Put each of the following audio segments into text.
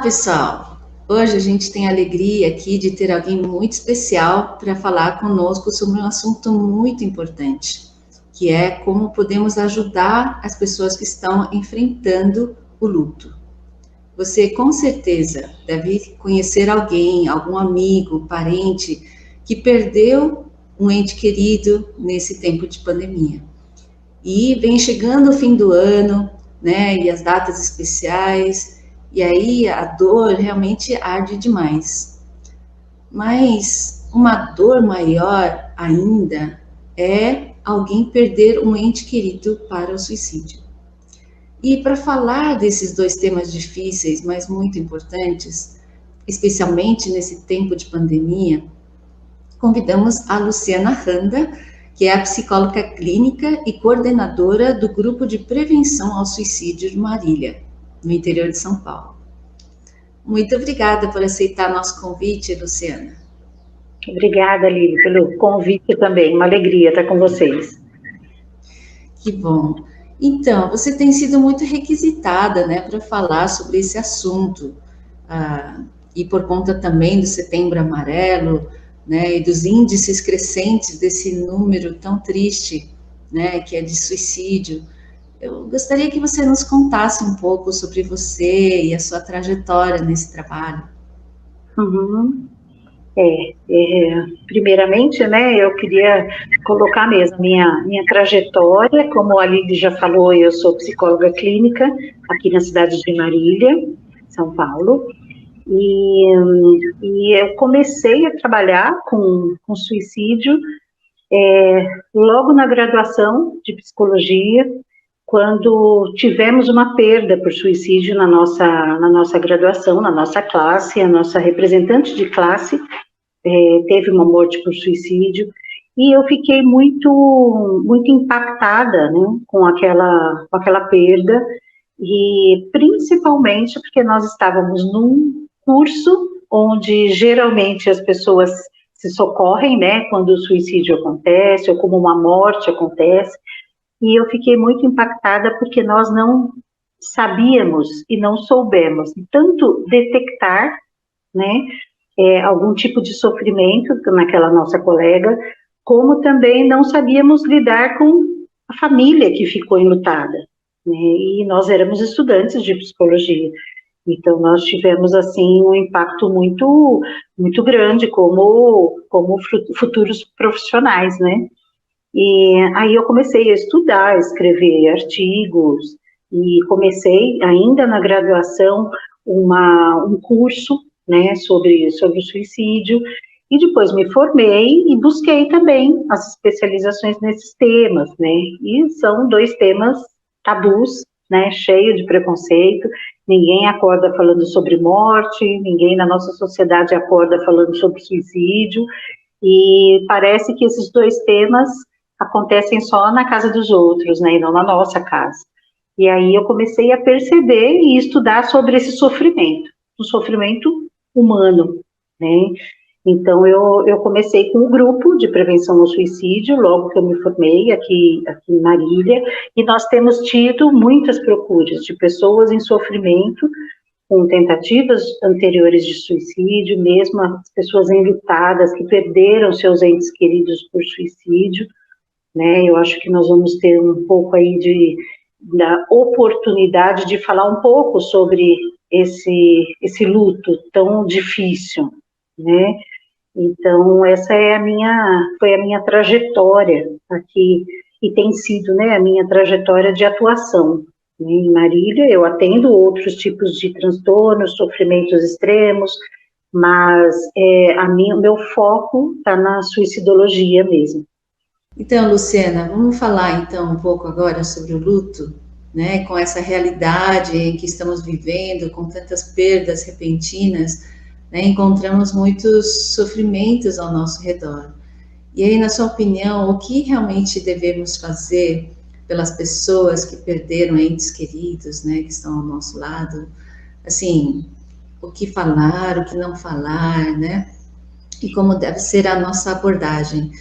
Olá, pessoal! Hoje a gente tem a alegria aqui de ter alguém muito especial para falar conosco sobre um assunto muito importante, que é como podemos ajudar as pessoas que estão enfrentando o luto. Você com certeza deve conhecer alguém, algum amigo, parente, que perdeu um ente querido nesse tempo de pandemia. E vem chegando o fim do ano, né, e as datas especiais, e aí a dor realmente arde demais. Mas uma dor maior ainda é alguém perder um ente querido para o suicídio. E para falar desses dois temas difíceis, mas muito importantes, especialmente nesse tempo de pandemia, convidamos a Luciana Randa, que é a psicóloga clínica e coordenadora do Grupo de Prevenção ao Suicídio de Marília, no interior de São Paulo. Muito obrigada por aceitar nosso convite, Luciana. Obrigada, Lili, pelo convite também. Uma alegria estar com vocês. Que bom. Então, você tem sido muito requisitada, né, para falar sobre esse assunto. E por conta também do Setembro Amarelo, né, e dos índices crescentes desse número tão triste, né, que é de suicídio. Eu gostaria que você nos contasse um pouco sobre você e a sua trajetória nesse trabalho. Uhum. Primeiramente, né, eu queria colocar mesmo minha trajetória. Como a Lili já falou, eu sou psicóloga clínica aqui na cidade de Marília, São Paulo, e eu comecei a trabalhar com suicídio logo na graduação de psicologia, quando tivemos uma perda por suicídio na nossa graduação, na nossa classe. A nossa representante de classe teve uma morte por suicídio, e eu fiquei muito impactada, né, com aquela perda, e principalmente porque nós estávamos num curso onde geralmente as pessoas se socorrem, né, quando o suicídio acontece, ou como uma morte acontece, e eu fiquei muito impactada porque nós não sabíamos e não soubemos tanto detectar, né, algum tipo de sofrimento naquela nossa colega, como também não sabíamos lidar com a família que ficou enlutada, né, e nós éramos estudantes de psicologia, então nós tivemos assim um impacto muito grande como futuros profissionais, né. E aí eu comecei a estudar, a escrever artigos, e comecei ainda na graduação um curso, né, sobre o suicídio, e depois me formei e busquei também as especializações nesses temas, né, e são dois temas tabus, né, cheio de preconceito. Ninguém acorda falando sobre morte, ninguém na nossa sociedade acorda falando sobre suicídio, e parece que esses dois temas acontecem só na casa dos outros, né, e não na nossa casa. E aí eu comecei a perceber e estudar sobre esse sofrimento, o sofrimento humano, né. Então eu comecei com um grupo de prevenção ao suicídio, logo que eu me formei aqui em Marília, e nós temos tido muitas procuras de pessoas em sofrimento, com tentativas anteriores de suicídio, mesmo as pessoas enlutadas que perderam seus entes queridos por suicídio, né. Eu acho que nós vamos ter um pouco aí da oportunidade de falar um pouco sobre esse luto tão difícil, né. Então essa foi a minha trajetória aqui, e tem sido, né, a minha trajetória de atuação. Em Marília eu atendo outros tipos de transtornos, sofrimentos extremos, mas o meu foco está na suicidologia mesmo. Então, Luciana, vamos falar então um pouco agora sobre o luto, né? Com essa realidade em que estamos vivendo, com tantas perdas repentinas, né? Encontramos muitos sofrimentos ao nosso redor. E aí, na sua opinião, o que realmente devemos fazer pelas pessoas que perderam entes queridos, né? Que estão ao nosso lado? Assim, o que falar, o que não falar, né? E como deve ser a nossa abordagem?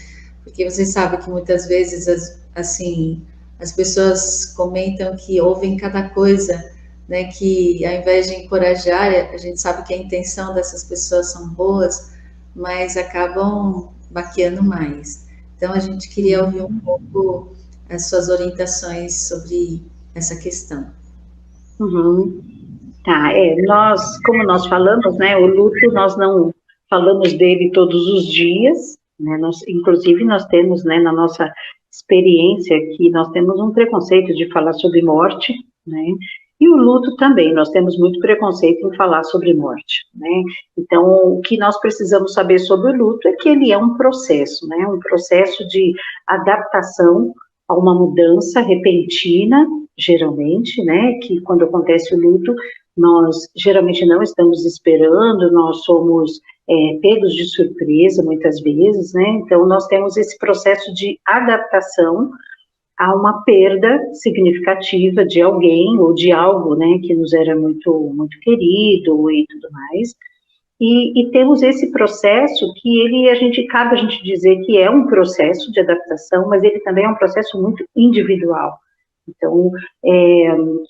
Porque você sabe que muitas vezes, as pessoas comentam que ouvem cada coisa, né, que ao invés de encorajar, a gente sabe que a intenção dessas pessoas são boas, mas acabam baqueando mais. Então, a gente queria ouvir um pouco as suas orientações sobre essa questão. Uhum. Tá, como nós falamos, né, o luto, nós não falamos dele todos os dias, né, inclusive nós temos, né, na nossa experiência aqui, nós temos um preconceito de falar sobre morte, né, e o luto também, nós temos muito preconceito em falar sobre morte, né, então o que nós precisamos saber sobre o luto é que ele é um processo, né, um processo de adaptação a uma mudança repentina, geralmente, né, que quando acontece o luto, nós geralmente não estamos esperando, nós somos pegos de surpresa muitas vezes, né? Então, nós temos esse processo de adaptação a uma perda significativa de alguém ou de algo, né, que nos era muito, muito querido e tudo mais. E temos esse processo que cabe a gente dizer que é um processo de adaptação, mas ele também é um processo muito individual. Então,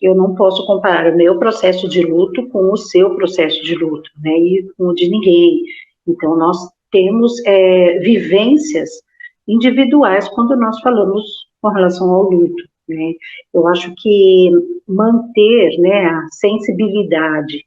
eu não posso comparar o meu processo de luto com o seu processo de luto, né, e com o de ninguém. Então, nós temos vivências individuais quando nós falamos com relação ao luto, né. Eu acho que manter, né, a sensibilidade,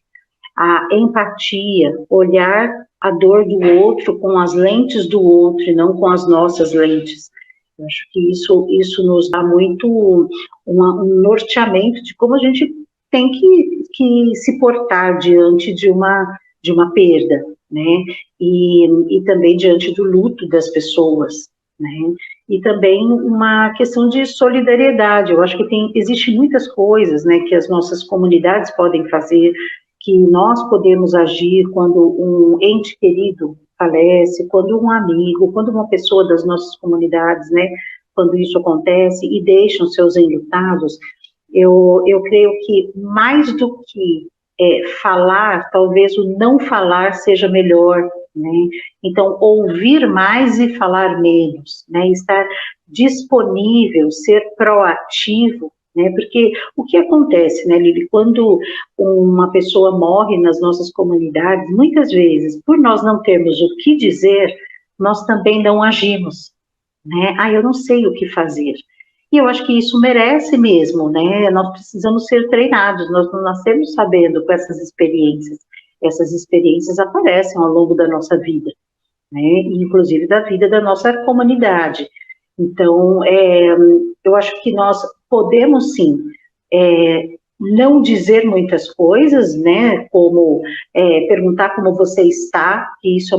a empatia, olhar a dor do outro com as lentes do outro e não com as nossas lentes. Eu acho que isso nos dá muito um norteamento de como a gente tem que se portar diante de uma perda, né? E também diante do luto das pessoas, né? E também uma questão de solidariedade. Eu acho que existe muitas coisas, né, que as nossas comunidades podem fazer, que nós podemos agir quando um ente querido falece, quando um amigo, quando uma pessoa das nossas comunidades, né, quando isso acontece e deixam seus enlutados, eu creio que mais do que falar, talvez o não falar seja melhor, né? Então, ouvir mais e falar menos, né? Estar disponível, ser proativo, né? Porque o que acontece, né, Lili, quando uma pessoa morre nas nossas comunidades, muitas vezes, por nós não termos o que dizer, nós também não agimos, né? Eu não sei o que fazer. E eu acho que isso merece mesmo, né? Nós precisamos ser treinados, nós não nascemos sabendo com essas experiências. Essas experiências aparecem ao longo da nossa vida, né? Inclusive da vida da nossa comunidade. Então, eu acho que nós podemos, sim, não dizer muitas coisas, né? Como perguntar como você está, que isso é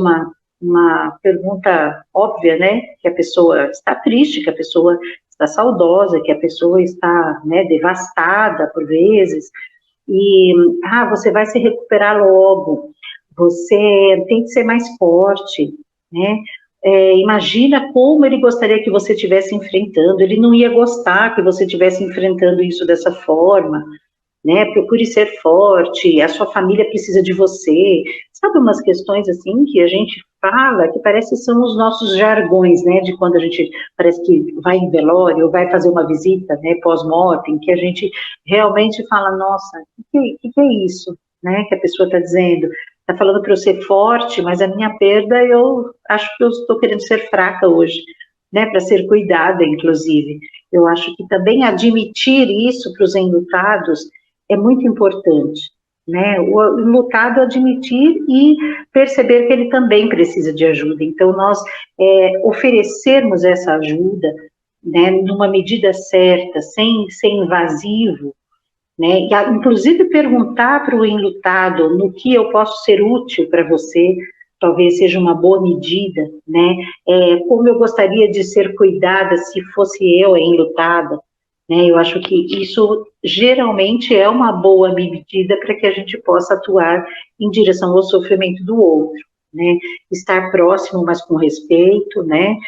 uma pergunta óbvia, né? Que a pessoa está triste, que a pessoa está saudosa, que a pessoa está, né, devastada por vezes, e, você vai se recuperar logo, você tem que ser mais forte, né, imagina como ele gostaria que você estivesse enfrentando, ele não ia gostar que você estivesse enfrentando isso dessa forma, né, procure ser forte, a sua família precisa de você, sabe, umas questões assim que a gente fala, que parece que são os nossos jargões, né, de quando a gente parece que vai em velório, ou vai fazer uma visita, né, pós-mortem, que a gente realmente fala, nossa, que é isso, né, que a pessoa está dizendo, está falando para eu ser forte, mas a minha perda, eu acho que eu estou querendo ser fraca hoje, né, para ser cuidada, inclusive. Eu acho que também admitir isso para os enlutados é muito importante, né, o enlutado admitir e perceber que ele também precisa de ajuda. Então, nós oferecermos essa ajuda, né, numa medida certa, sem ser invasivo, né, e inclusive perguntar para o enlutado no que eu posso ser útil para você, talvez seja uma boa medida, né, como eu gostaria de ser cuidada se fosse eu a enlutada, né, eu acho que isso geralmente é uma boa medida para que a gente possa atuar em direção ao sofrimento do outro, né, estar próximo, mas com respeito, né,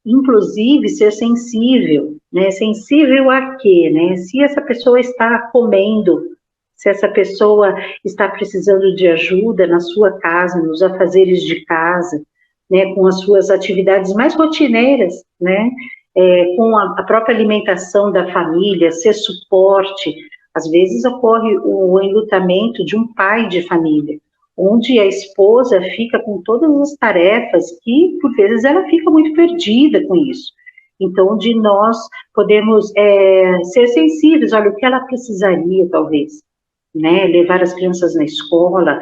inclusive ser sensível, né, sensível a quê, né, se essa pessoa está comendo, se essa pessoa está precisando de ajuda na sua casa, nos afazeres de casa, né, com as suas atividades mais rotineiras, né, com a própria alimentação da família, ser suporte. Às vezes ocorre o enlutamento de um pai de família, onde a esposa fica com todas as tarefas que, por vezes, ela fica muito perdida com isso. Então, de nós podemos ser sensíveis, olha, o que ela precisaria, talvez, né? Levar as crianças na escola,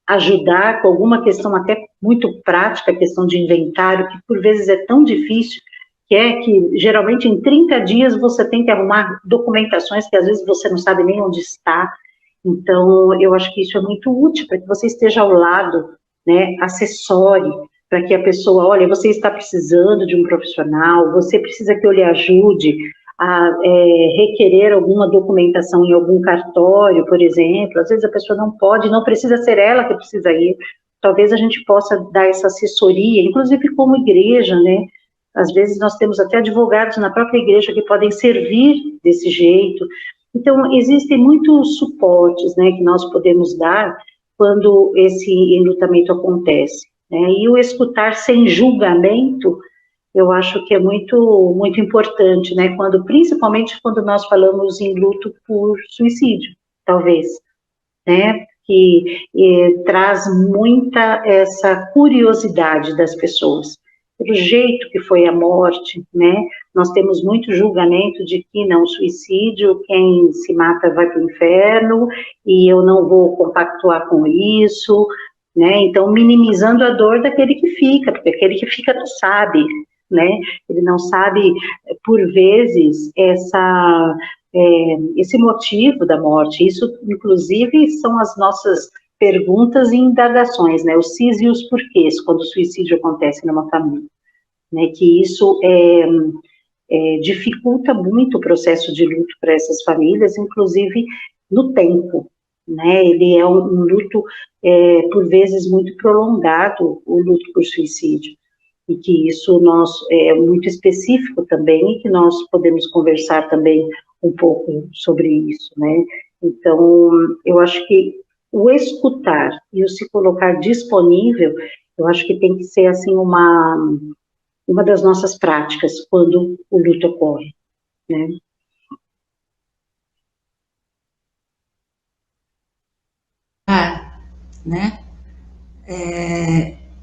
ajudar com alguma questão até muito prática, a questão de inventário, que por vezes é tão difícil, que geralmente em 30 dias você tem que arrumar documentações que às vezes você não sabe nem onde está. Então, eu acho que isso é muito útil para que você esteja ao lado, né, assessore, para que a pessoa, olha, você está precisando de um profissional, você precisa que eu lhe ajude a requerer alguma documentação em algum cartório, por exemplo. Às vezes a pessoa não pode, não precisa ser ela que precisa ir. Talvez a gente possa dar essa assessoria, inclusive como igreja, né? Às vezes nós temos até advogados na própria igreja que podem servir desse jeito. Então, existem muitos suportes, né, que nós podemos dar quando esse enlutamento acontece, né? E o escutar sem julgamento, eu acho que é muito, muito importante, né? Principalmente quando nós falamos em luto por suicídio, talvez, né? Que traz muita essa curiosidade das pessoas, pelo jeito que foi a morte, né? Nós temos muito julgamento de que não, suicídio, quem se mata vai para o inferno, e eu não vou compactuar com isso, né? Então, minimizando a dor daquele que fica, porque aquele que fica não sabe, né? Ele não sabe, por vezes, esse motivo da morte. Isso, inclusive, são as nossas perguntas e indagações, né? Os sis e os porquês, quando o suicídio acontece numa família, né? Que isso dificulta muito o processo de luto para essas famílias, inclusive no tempo, né? Ele é um luto, por vezes, muito prolongado, o luto por suicídio, e que isso é muito específico também, e que nós podemos conversar também um pouco sobre isso, né? Então, eu acho que o escutar e o se colocar disponível, eu acho que tem que ser, assim, uma das nossas práticas quando o luto ocorre, né? Né?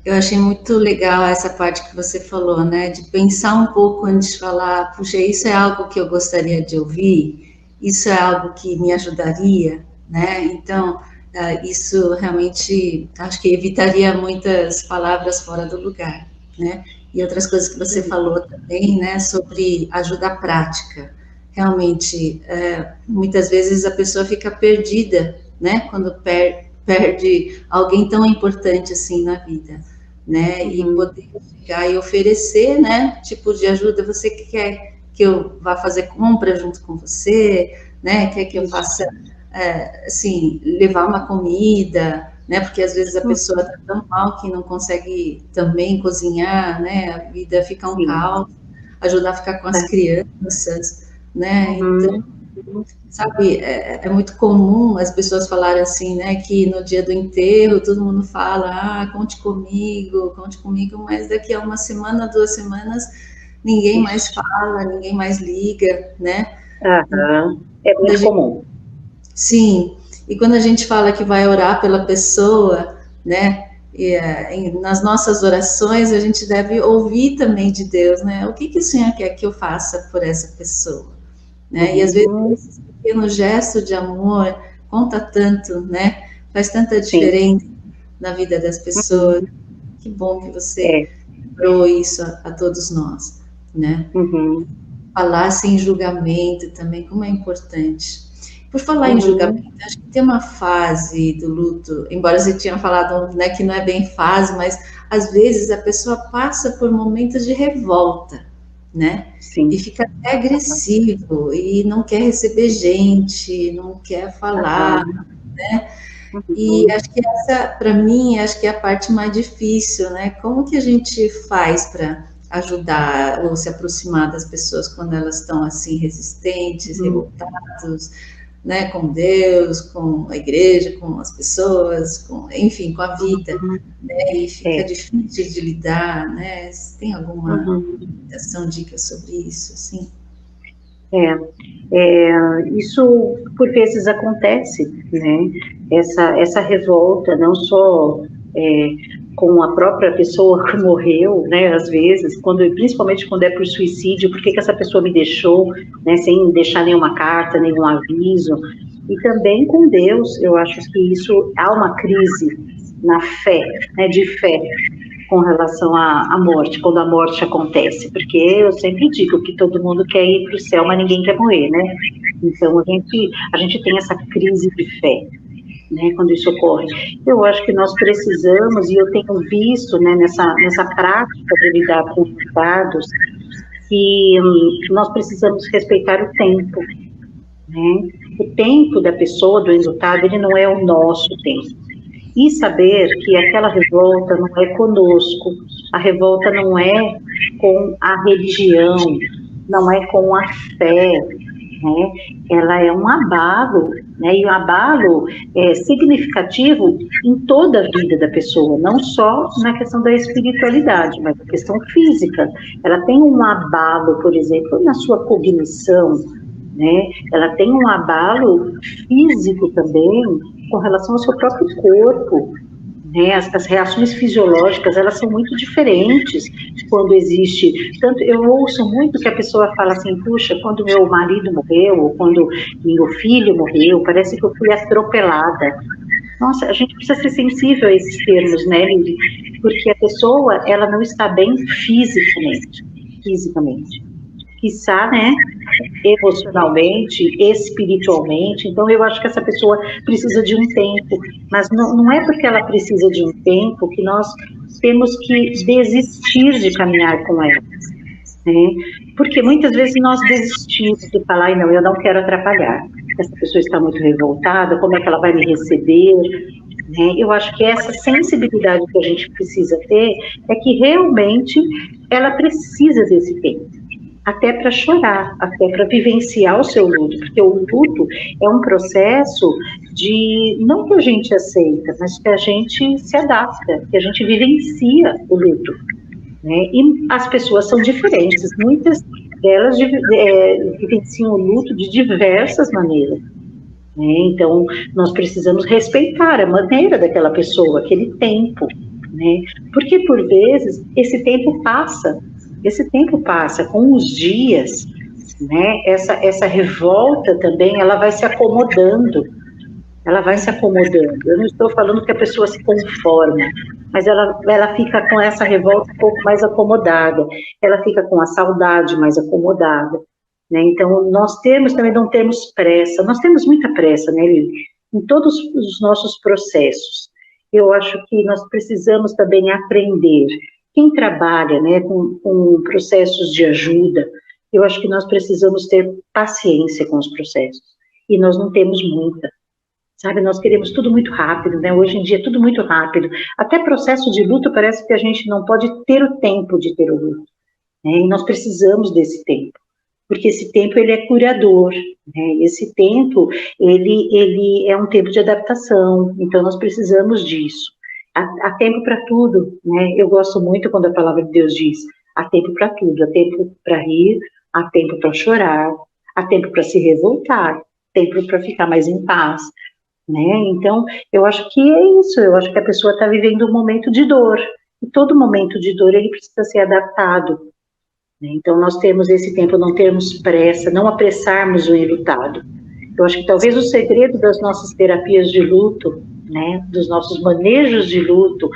Eu achei muito legal essa parte que você falou, né? De pensar um pouco antes de falar, puxa, isso é algo que eu gostaria de ouvir, isso é algo que me ajudaria, né? Então, isso realmente acho que evitaria muitas palavras fora do lugar, né? E outras coisas que você falou também, né? Sobre ajuda prática. Realmente, muitas vezes a pessoa fica perdida, né? Quando perde alguém tão importante assim na vida, né? E poder chegar e oferecer, né? Tipo de ajuda. Você que quer que eu vá fazer compra junto com você, né? Quer que eu faça, assim, levar uma comida, né? Porque às vezes a pessoa está tão mal que não consegue também cozinhar, né? A vida fica um caos. Ajudar a ficar com as crianças, né? Então, sabe, é muito comum as pessoas falarem assim, né, que no dia do enterro todo mundo fala, conte comigo, mas daqui a uma semana, 2 semanas, ninguém mais fala, ninguém mais liga, né? É muito comum. Sim, e quando a gente fala que vai orar pela pessoa, né, nas nossas orações, a gente deve ouvir também de Deus, né? O que o Senhor quer que eu faça por essa pessoa? Né? E às vezes esse pequeno gesto de amor conta tanto, né? Faz tanta diferença na vida das pessoas. Que bom que você lembrou isso a todos nós, né? Falar sem julgamento também, como é importante. Por falar em julgamento, acho que tem uma fase do luto, embora você tinha falado, né, que não é bem fase, mas às vezes a pessoa passa por momentos de revolta, né? Sim. E fica até agressivo e não quer receber gente, não quer falar, né? E acho que essa, para mim, acho que é a parte mais difícil, né? Como que a gente faz para ajudar ou se aproximar das pessoas quando elas estão assim resistentes, revoltados, né? Com Deus, com a igreja, com as pessoas, enfim, com a vida, né? E fica difícil de lidar, né? Você tem alguma dica sobre isso, assim? Isso por vezes acontece, né? Essa revolta, não só com a própria pessoa que morreu, né? Às vezes, principalmente quando é por suicídio, por que essa pessoa me deixou, né? Sem deixar nenhuma carta, nenhum aviso. E também com Deus, eu acho que isso há uma crise na fé, né? De fé, com relação à morte, quando a morte acontece, porque eu sempre digo que todo mundo quer ir para o céu, mas ninguém quer morrer, né? Então a gente tem essa crise de fé, né, quando isso ocorre. Eu acho que nós precisamos, e eu tenho visto, né, nessa prática de lidar com os dados, que nós precisamos respeitar o tempo, né? O tempo da pessoa, do enlutado, ele não é o nosso tempo. E saber que aquela revolta não é conosco, a revolta não é com a religião, não é com a fé, né? Ela é um abalo, né? E um abalo significativo em toda a vida da pessoa, não só na questão da espiritualidade, mas na questão física. Ela tem um abalo, por exemplo, na sua cognição, né? Ela tem um abalo físico também com relação ao seu próprio corpo, né? As reações fisiológicas, elas são muito diferentes quando existe. Tanto eu ouço muito que a pessoa fala assim, puxa, quando meu marido morreu, ou quando meu filho morreu, parece que eu fui atropelada. Nossa, a gente precisa ser sensível a esses termos, né, Lili? Porque a pessoa, ela não está bem fisicamente, quiçá, né, emocionalmente, espiritualmente. Então eu acho que essa pessoa precisa de um tempo, mas não é porque ela precisa de um tempo que nós temos que desistir de caminhar com ela, né? Porque muitas vezes nós desistimos de falar, não, eu não quero atrapalhar, essa pessoa está muito revoltada, como é que ela vai me receber, né? Eu acho que essa sensibilidade que a gente precisa ter é que realmente ela precisa desse tempo, até para chorar, até para vivenciar o seu luto, porque o luto é um processo de, não que a gente aceita, mas que a gente se adapta, que a gente vivencia o luto, né? E as pessoas são diferentes, muitas delas vivenciam o luto de diversas maneiras, né? Então, nós precisamos respeitar a maneira daquela pessoa, aquele tempo, né? Porque, por vezes, esse tempo passa com os dias, né? Essa revolta também, ela vai se acomodando, Eu não estou falando que a pessoa se conforma, mas ela fica com essa revolta um pouco mais acomodada, ela fica com a saudade mais acomodada, né? Então, também não temos pressa, nós temos muita pressa, né, Lili? Em todos os nossos processos. Eu acho que nós precisamos também aprender. Quem trabalha, né, com processos de ajuda, eu acho que nós precisamos ter paciência com os processos, e nós não temos muita. Sabe, nós queremos tudo muito rápido, né? Hoje em dia é tudo muito rápido. Até processo de luto parece que a gente não pode ter o tempo de ter o luto, né? E nós precisamos desse tempo, porque esse tempo ele é curador, né? Esse tempo ele é um tempo de adaptação. Então nós precisamos disso. Há tempo para tudo, né? Eu gosto muito quando a palavra de Deus diz: há tempo para tudo, há tempo para rir, há tempo para chorar, há tempo para se revoltar, tempo para ficar mais em paz. Né? Então, eu acho que é isso, eu acho que a pessoa está vivendo um momento de dor, e todo momento de dor ele precisa ser adaptado, né? Então, nós temos esse tempo, não termos pressa, não apressarmos o enlutado. Eu acho que talvez o segredo das nossas terapias de luto, né, dos nossos manejos de luto,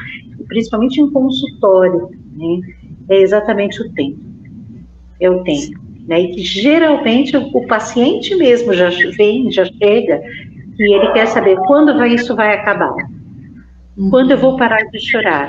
principalmente em consultório, né, é exatamente o tempo, é o tempo, né, e que geralmente o paciente mesmo já chega, e ele quer saber quando isso vai acabar, quando eu vou parar de chorar,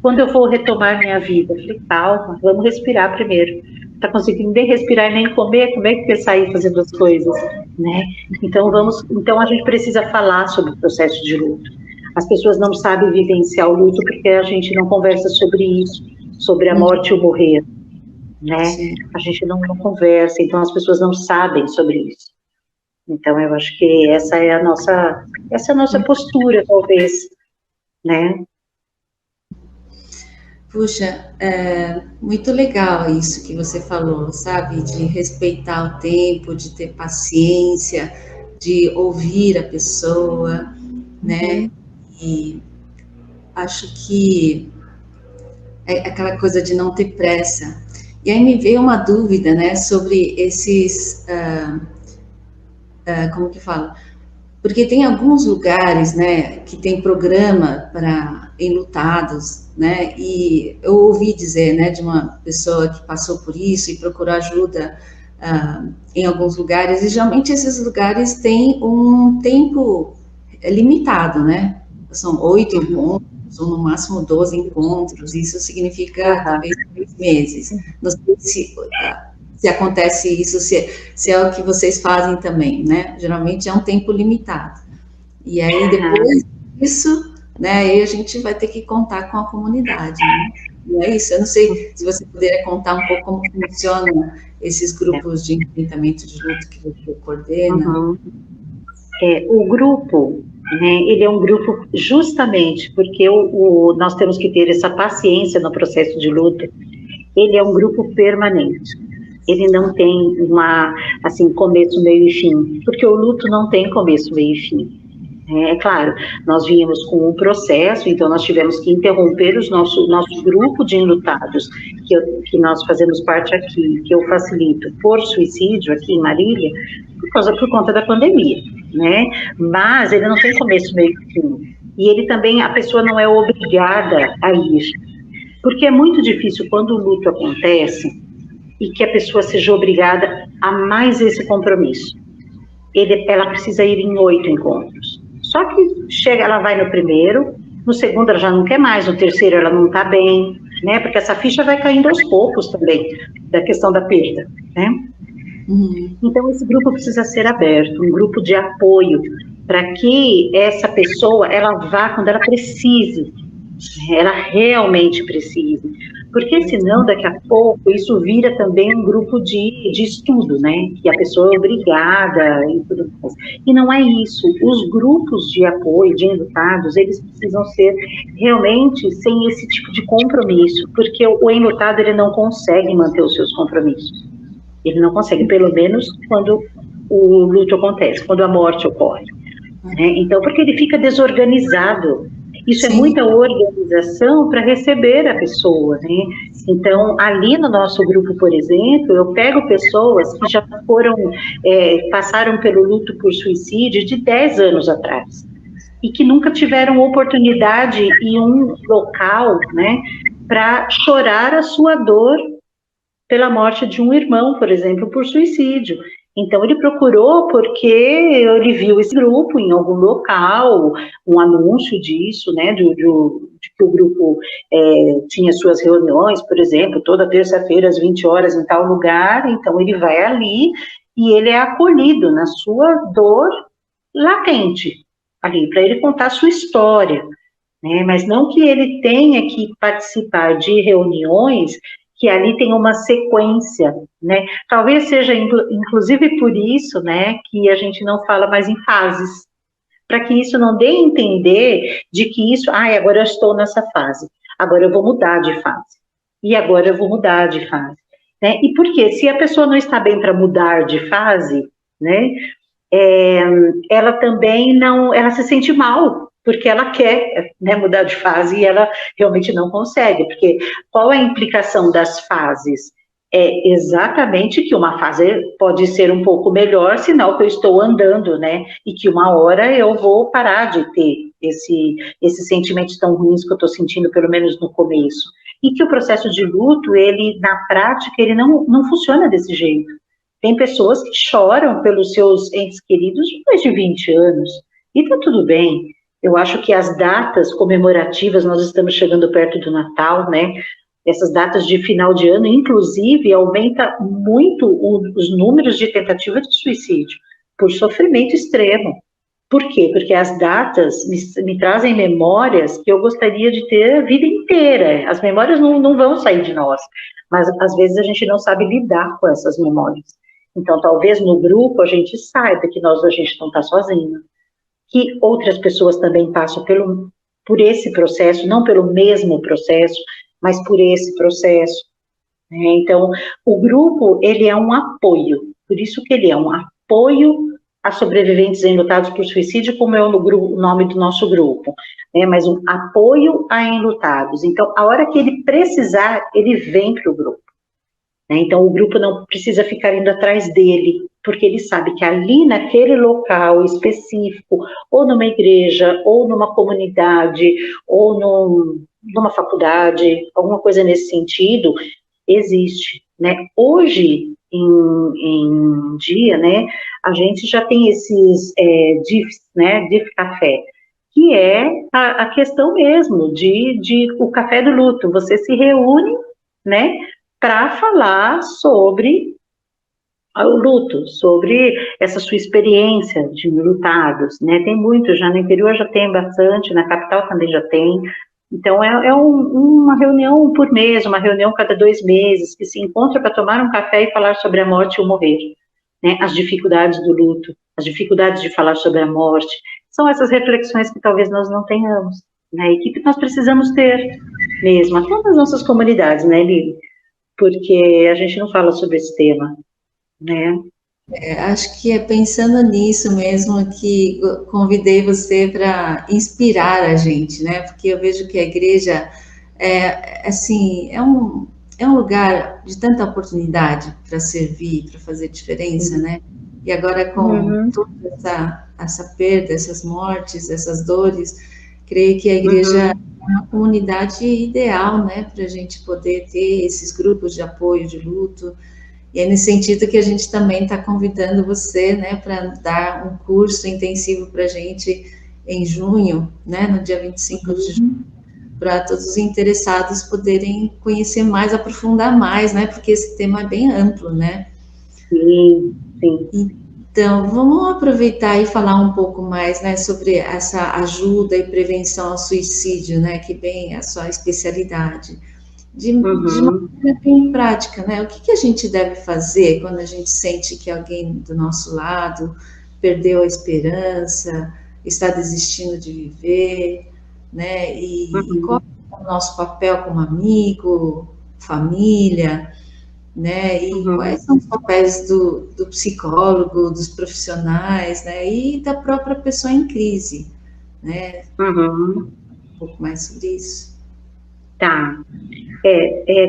quando eu vou retomar minha vida. Eu falei, calma, vamos respirar primeiro. Está conseguindo nem respirar nem comer, como é que quer sair fazendo as coisas, né? Então a gente precisa falar sobre o processo de luto. As pessoas não sabem vivenciar o luto porque a gente não conversa sobre isso, sobre a morte e o morrer, né? Sim. A gente não conversa, então as pessoas não sabem sobre isso. Então, eu acho que essa é a nossa postura, talvez, né? Puxa, muito legal isso que você falou, sabe? De respeitar o tempo, de ter paciência, de ouvir a pessoa, né? E acho que é aquela coisa de não ter pressa. E aí me veio uma dúvida, né, sobre esses, como que fala? Porque tem alguns lugares, né, que tem programa para enlutados, né, e eu ouvi dizer, né, de uma pessoa que passou por isso e procurou ajuda em alguns lugares, e geralmente esses lugares têm um tempo limitado, né, são 8 encontros, ou no máximo 12 encontros, isso significa talvez 3 meses. Não sei se acontece isso, se é o que vocês fazem também, né? Geralmente é um tempo limitado. E aí, depois disso, né, aí a gente vai ter que contar com a comunidade, né? Não é isso? Eu não sei se você poderia contar um pouco como funcionam esses grupos de enfrentamento de luto que você coordena. O grupo, né, ele é um grupo justamente porque nós temos que ter essa paciência no processo de luto. Ele é um grupo permanente. Ele não tem começo, meio e fim, porque o luto não tem começo, meio e fim. É claro, nós vínhamos com um processo, então nós tivemos que interromper o nosso grupo de enlutados, que nós fazemos parte aqui, que eu facilito por suicídio aqui em Marília, por conta da pandemia, né? Mas ele não tem começo, meio e fim. E ele também, a pessoa não é obrigada a ir, porque é muito difícil quando o luto acontece e que a pessoa seja obrigada a mais esse compromisso. Ela precisa ir em 8 encontros. Só que ela vai no primeiro, no segundo ela já não quer mais, no terceiro ela não está bem, né? Porque essa ficha vai caindo aos poucos também, da questão da perda, né? Então esse grupo precisa ser aberto, um grupo de apoio, para que essa pessoa, ela vá quando ela precise, ela realmente precise, porque senão daqui a pouco isso vira também um grupo de estudo, né, que a pessoa é obrigada e tudo mais, e não é isso. Os grupos de apoio, de enlutados, eles precisam ser realmente sem esse tipo de compromisso, porque o enlutado, ele não consegue manter os seus compromissos, ele não consegue, pelo menos quando o luto acontece, quando a morte ocorre, né? Então, porque ele fica desorganizado. Isso é muita organização para receber a pessoa, né? Então, ali no nosso grupo, por exemplo, eu pego pessoas que já passaram pelo luto por suicídio de 10 anos atrás, e que nunca tiveram oportunidade em um local, né, para chorar a sua dor pela morte de um irmão, por exemplo, por suicídio. Então, ele procurou porque ele viu esse grupo em algum local, um anúncio disso, né, de que o grupo tinha suas reuniões, por exemplo, toda terça-feira às 20 horas em tal lugar. Então, ele vai ali e ele é acolhido na sua dor latente, ali, para ele contar a sua história, né, mas não que ele tenha que participar de reuniões que ali tem uma sequência, né? Talvez seja, inclusive por isso, né, que a gente não fala mais em fases, para que isso não dê a entender de que isso, agora eu estou nessa fase, agora eu vou mudar de fase, e agora eu vou mudar de fase, né? E por quê? Se a pessoa não está bem para mudar de fase, né, ela também não, ela se sente mal, porque ela quer, né, mudar de fase e ela realmente não consegue, porque qual é a implicação das fases? É exatamente que uma fase pode ser um pouco melhor, sinal que eu estou andando, né, e que uma hora eu vou parar de ter esses sentimentos tão ruins que eu estou sentindo, pelo menos no começo, e que o processo de luto, ele, na prática, ele não funciona desse jeito. Tem pessoas que choram pelos seus entes queridos depois de 20 anos, e tá tudo bem. Eu acho que as datas comemorativas, nós estamos chegando perto do Natal, né? Essas datas de final de ano, inclusive, aumenta muito os números de tentativa de suicídio, por sofrimento extremo. Por quê? Porque as datas me trazem memórias que eu gostaria de ter a vida inteira. As memórias não vão sair de nós, mas às vezes a gente não sabe lidar com essas memórias. Então, talvez no grupo a gente saiba que a gente não está sozinho, que outras pessoas também passam por esse processo, não pelo mesmo processo, mas por esse processo, né? Então, o grupo, ele é um apoio, por isso que ele é um apoio a sobreviventes enlutados por suicídio, como é o nome do nosso grupo, né? Mas um apoio a enlutados. Então, a hora que ele precisar, ele vem para o grupo, né? Então, o grupo não precisa ficar indo atrás dele, porque ele sabe que ali naquele local específico, ou numa igreja, ou numa comunidade, ou numa faculdade, alguma coisa nesse sentido, existe, né? Hoje em dia, né, a gente já tem esses DIFs, né, DIF Café, que é a questão mesmo de o café do luto. Você se reúne, né, para falar sobre o luto, sobre essa sua experiência de lutados, né? Tem muito, já no interior já tem bastante, na capital também já tem. Então, uma reunião por mês, uma reunião cada 2 meses, que se encontra para tomar um café e falar sobre a morte e o morrer, né? As dificuldades do luto, as dificuldades de falar sobre a morte. São essas reflexões que talvez nós não tenhamos, né? E que nós precisamos ter mesmo, até nas nossas comunidades, né, Lili? Porque a gente não fala sobre esse tema, né? Acho que é pensando nisso mesmo que convidei você para inspirar a gente, né? Porque eu vejo que a igreja assim, é um lugar de tanta oportunidade para servir, para fazer diferença, né? E agora com toda essa perda, essas mortes, essas dores, creio que a igreja é uma comunidade ideal, né? Para a gente poder ter esses grupos de apoio de luto. E é nesse sentido que a gente também está convidando você, né, para dar um curso intensivo para a gente em junho, né, no dia 25 de junho, para todos os interessados poderem conhecer mais, aprofundar mais, né, porque esse tema é bem amplo, né? Sim, sim. Então, vamos aproveitar e falar um pouco mais, né, sobre essa ajuda e prevenção ao suicídio, né, que bem a sua especialidade. De uma maneira bem prática, né? O que a gente deve fazer quando a gente sente que alguém do nosso lado perdeu a esperança, está desistindo de viver, né? E qual é o nosso papel como amigo, família, né? E quais são os papéis do psicólogo, dos profissionais, né? E da própria pessoa em crise, né? Um pouco mais sobre isso. Tá.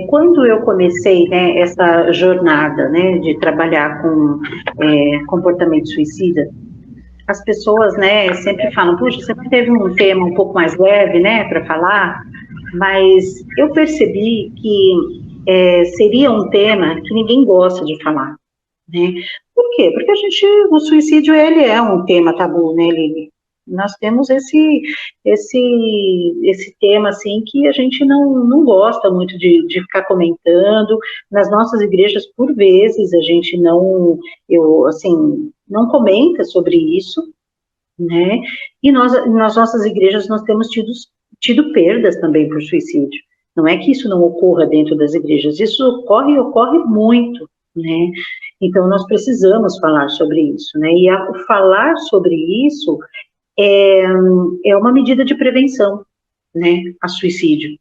Quando eu comecei, né, essa jornada, né, de trabalhar com comportamento suicida, as pessoas, né, sempre falam, puxa, você teve um tema um pouco mais leve, né, para falar, mas eu percebi que seria um tema que ninguém gosta de falar, né? Por quê? Porque o suicídio, ele é um tema tabu, né, Lili? Nós temos esse tema, assim, que a gente não gosta muito de ficar comentando. Nas nossas igrejas, por vezes, a gente não comenta sobre isso, né? E nas nossas igrejas, nós temos tido perdas também por suicídio. Não é que isso não ocorra dentro das igrejas, isso ocorre e ocorre muito, né? Então, nós precisamos falar sobre isso, né? E ao falar sobre isso é uma medida de prevenção, né, a suicídio.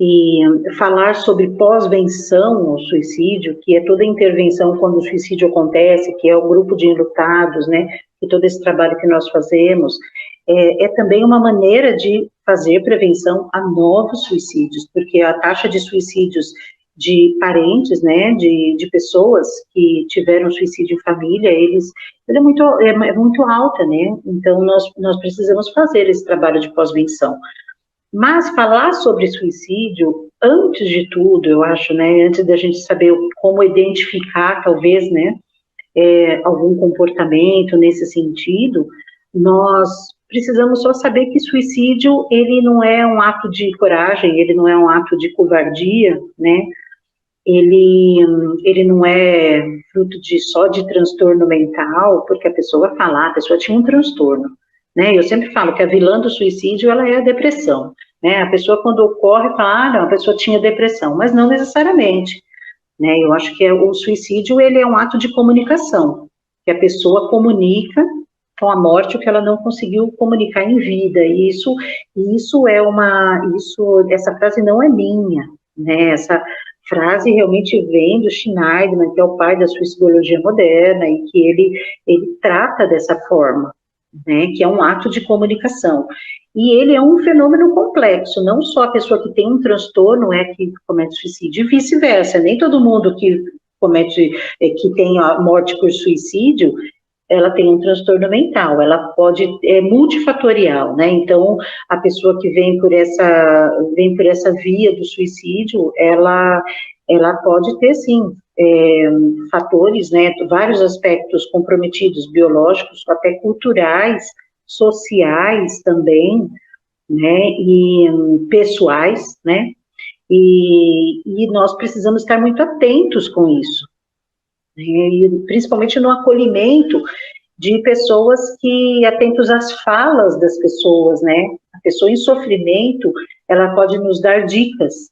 E falar sobre pós-venção ao suicídio, que é toda a intervenção quando o suicídio acontece, que é o grupo de enlutados, né, e todo esse trabalho que nós fazemos, é também uma maneira de fazer prevenção a novos suicídios, porque a taxa de suicídios de parentes, né, de pessoas que tiveram suicídio em família, ela é muito alta, né, então nós precisamos fazer esse trabalho de pós-venção. Mas falar sobre suicídio, antes de tudo, eu acho, né, antes da gente saber como identificar, talvez, né, algum comportamento nesse sentido, nós precisamos só saber que suicídio, ele não é um ato de coragem, ele não é um ato de covardia, né, ele não é fruto só de transtorno mental, porque a pessoa fala, a pessoa tinha um transtorno, né, eu sempre falo que a vilã do suicídio, ela é a depressão, né, a pessoa quando ocorre fala, não, a pessoa tinha depressão, mas não necessariamente, né, eu acho que o suicídio, ele é um ato de comunicação, que a pessoa comunica com a morte o que ela não conseguiu comunicar em vida. E essa frase não é minha, né? Essa frase realmente vem do Schneiderman, que é o pai da suicidologia moderna, e que ele trata dessa forma, né? Que é um ato de comunicação. E ele é um fenômeno complexo, não só a pessoa que tem um transtorno é que comete suicídio, e vice-versa, nem todo mundo que tem a morte por suicídio, ela tem um transtorno mental, ela é multifatorial, né? Então, a pessoa que vem por essa via do suicídio, ela pode ter, sim, fatores, né? Vários aspectos comprometidos, biológicos, até culturais, sociais também, né? E pessoais, né? E nós precisamos estar muito atentos com isso, e principalmente no acolhimento de pessoas que atentos às falas das pessoas, né? A pessoa em sofrimento, ela pode nos dar dicas,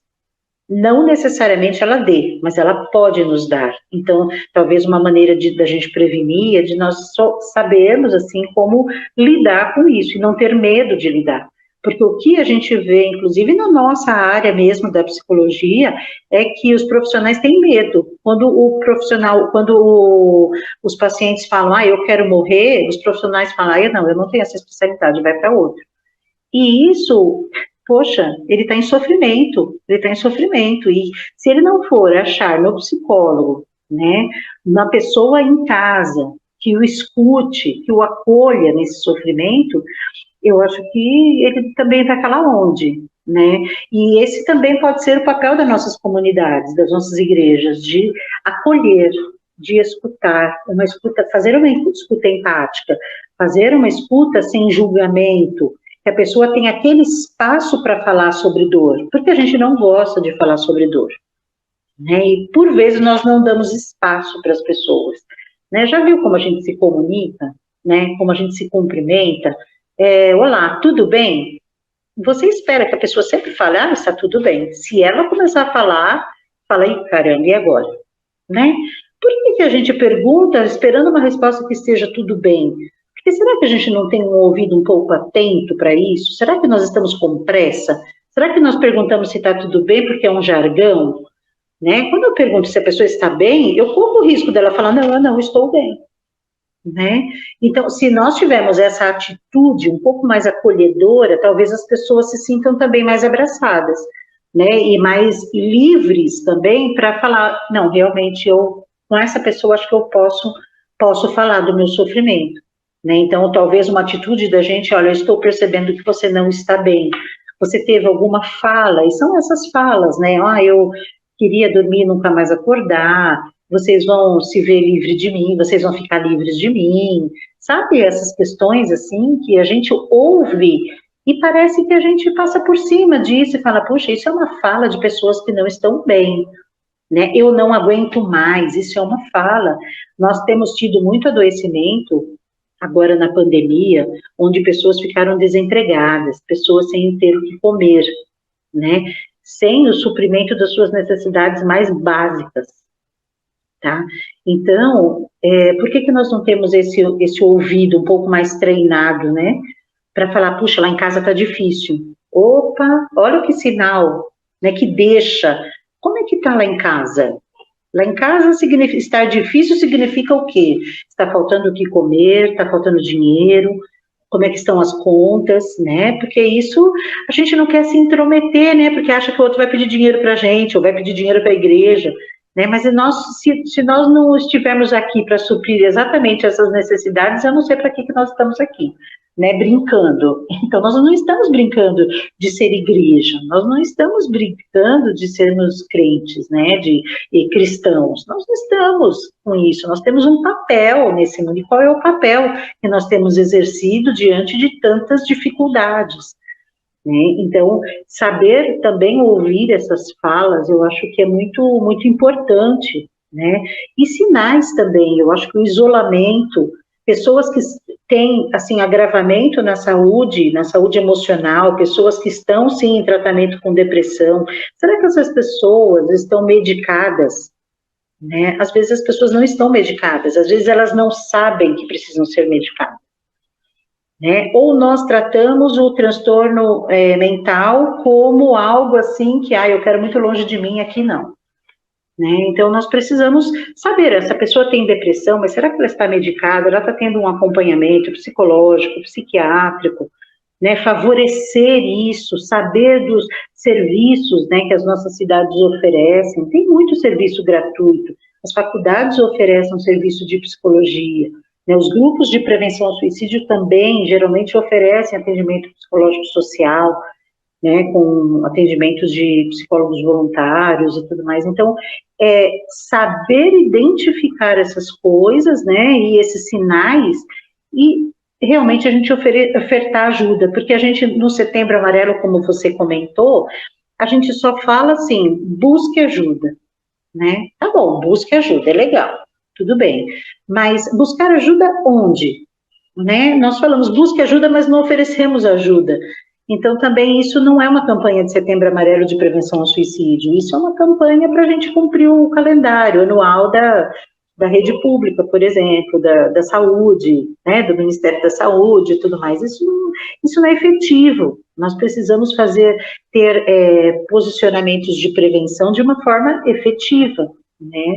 não necessariamente ela dê, mas ela pode nos dar. Então, talvez uma maneira da gente prevenir é de nós só sabermos, assim, como lidar com isso, e não ter medo de lidar. Porque o que a gente vê, inclusive na nossa área mesmo da psicologia, é que os profissionais têm medo. Os pacientes falam, eu quero morrer, os profissionais falam, não, eu não tenho essa especialidade, vai para outro. E isso, poxa, ele está em sofrimento, e se ele não for achar no psicólogo, né, uma pessoa em casa, que o escute, que o acolha nesse sofrimento, eu acho que ele também vai calar onde, né? E esse também pode ser o papel das nossas comunidades, das nossas igrejas, de acolher, de escutar, fazer uma escuta empática, fazer uma escuta sem julgamento, que a pessoa tenha aquele espaço para falar sobre dor, porque a gente não gosta de falar sobre dor, né? E por vezes nós não damos espaço para as pessoas, né? Já viu como a gente se comunica, né? Como a gente se cumprimenta? Olá, tudo bem? Você espera que a pessoa sempre fale, está tudo bem. Se ela começar a falar, fala, caramba, e agora? Né? Por que a gente pergunta esperando uma resposta que esteja tudo bem? Porque será que a gente não tem um ouvido um pouco atento para isso? Será que nós estamos com pressa? Será que nós perguntamos se está tudo bem porque é um jargão? Né? Quando eu pergunto se a pessoa está bem, eu corro o risco dela falar, não, estou bem. Né? Então, se nós tivermos essa atitude um pouco mais acolhedora, talvez as pessoas se sintam também mais abraçadas, né? E mais livres também para falar, não, realmente com essa pessoa acho que eu posso falar do meu sofrimento, né? Então, talvez uma atitude da gente, olha, eu estou percebendo que você não está bem, você teve alguma fala, e são essas falas, né? Eu queria dormir e nunca mais acordar, vocês vão se ver livre de mim, vocês vão ficar livres de mim, sabe? Essas questões, assim, que a gente ouve e parece que a gente passa por cima disso e fala, puxa, isso é uma fala de pessoas que não estão bem, né? Eu não aguento mais, isso é uma fala. Nós temos tido muito adoecimento, agora na pandemia, onde pessoas ficaram desempregadas, pessoas sem ter o que comer, né? Sem o suprimento das suas necessidades mais básicas. Tá? Então, por que nós não temos esse ouvido um pouco mais treinado, né? Para falar, puxa, lá em casa tá difícil. Opa, olha que sinal, né? Que deixa. Como é que tá lá em casa? Lá em casa, estar difícil significa o quê? Está faltando o que comer, está faltando dinheiro, como é que estão as contas, né? Porque isso a gente não quer se intrometer, né? Porque acha que o outro vai pedir dinheiro para a gente, ou vai pedir dinheiro para a igreja. Né, mas se nós não estivermos aqui para suprir exatamente essas necessidades, eu não sei para que nós estamos aqui, né, brincando. Então, nós não estamos brincando de ser igreja, nós não estamos brincando de sermos crentes, né, de cristãos, nós não estamos com isso, nós temos um papel nesse mundo, e qual é o papel que nós temos exercido diante de tantas dificuldades? Né? Então, saber também ouvir essas falas, eu acho que é muito, muito importante, né? E sinais também, eu acho que o isolamento, pessoas que têm, assim, agravamento na saúde emocional, pessoas que estão, sim, em tratamento com depressão, será que essas pessoas estão medicadas? Né? Às vezes as pessoas não estão medicadas, às vezes elas não sabem que precisam ser medicadas. né? Ou nós tratamos o transtorno mental como algo assim que, eu quero muito longe de mim, aqui não. Né? Então, nós precisamos saber, essa pessoa tem depressão, mas será que ela está medicada? Ela está tendo um acompanhamento psicológico, psiquiátrico, né? Favorecer isso, saber dos serviços, né, que as nossas cidades oferecem. Tem muito serviço gratuito. As faculdades oferecem um serviço de psicologia, né? Os grupos de prevenção ao suicídio também, geralmente, oferecem atendimento psicológico social, né, com atendimentos de psicólogos voluntários e tudo mais. Então, saber identificar essas coisas, né, e esses sinais, e realmente a gente ofertar ajuda, porque a gente, no Setembro Amarelo, como você comentou, a gente só fala assim, busque ajuda, né? Tá bom, busque ajuda, é legal, tudo bem. Mas buscar ajuda onde? Né? Nós falamos, busque ajuda, mas não oferecemos ajuda. Então, também, isso não é uma campanha de Setembro Amarelo de prevenção ao suicídio, isso é uma campanha para a gente cumprir o calendário anual da rede pública, por exemplo, da saúde, né, do Ministério da Saúde e tudo mais. Isso não é efetivo. Nós precisamos ter posicionamentos de prevenção de uma forma efetiva, né?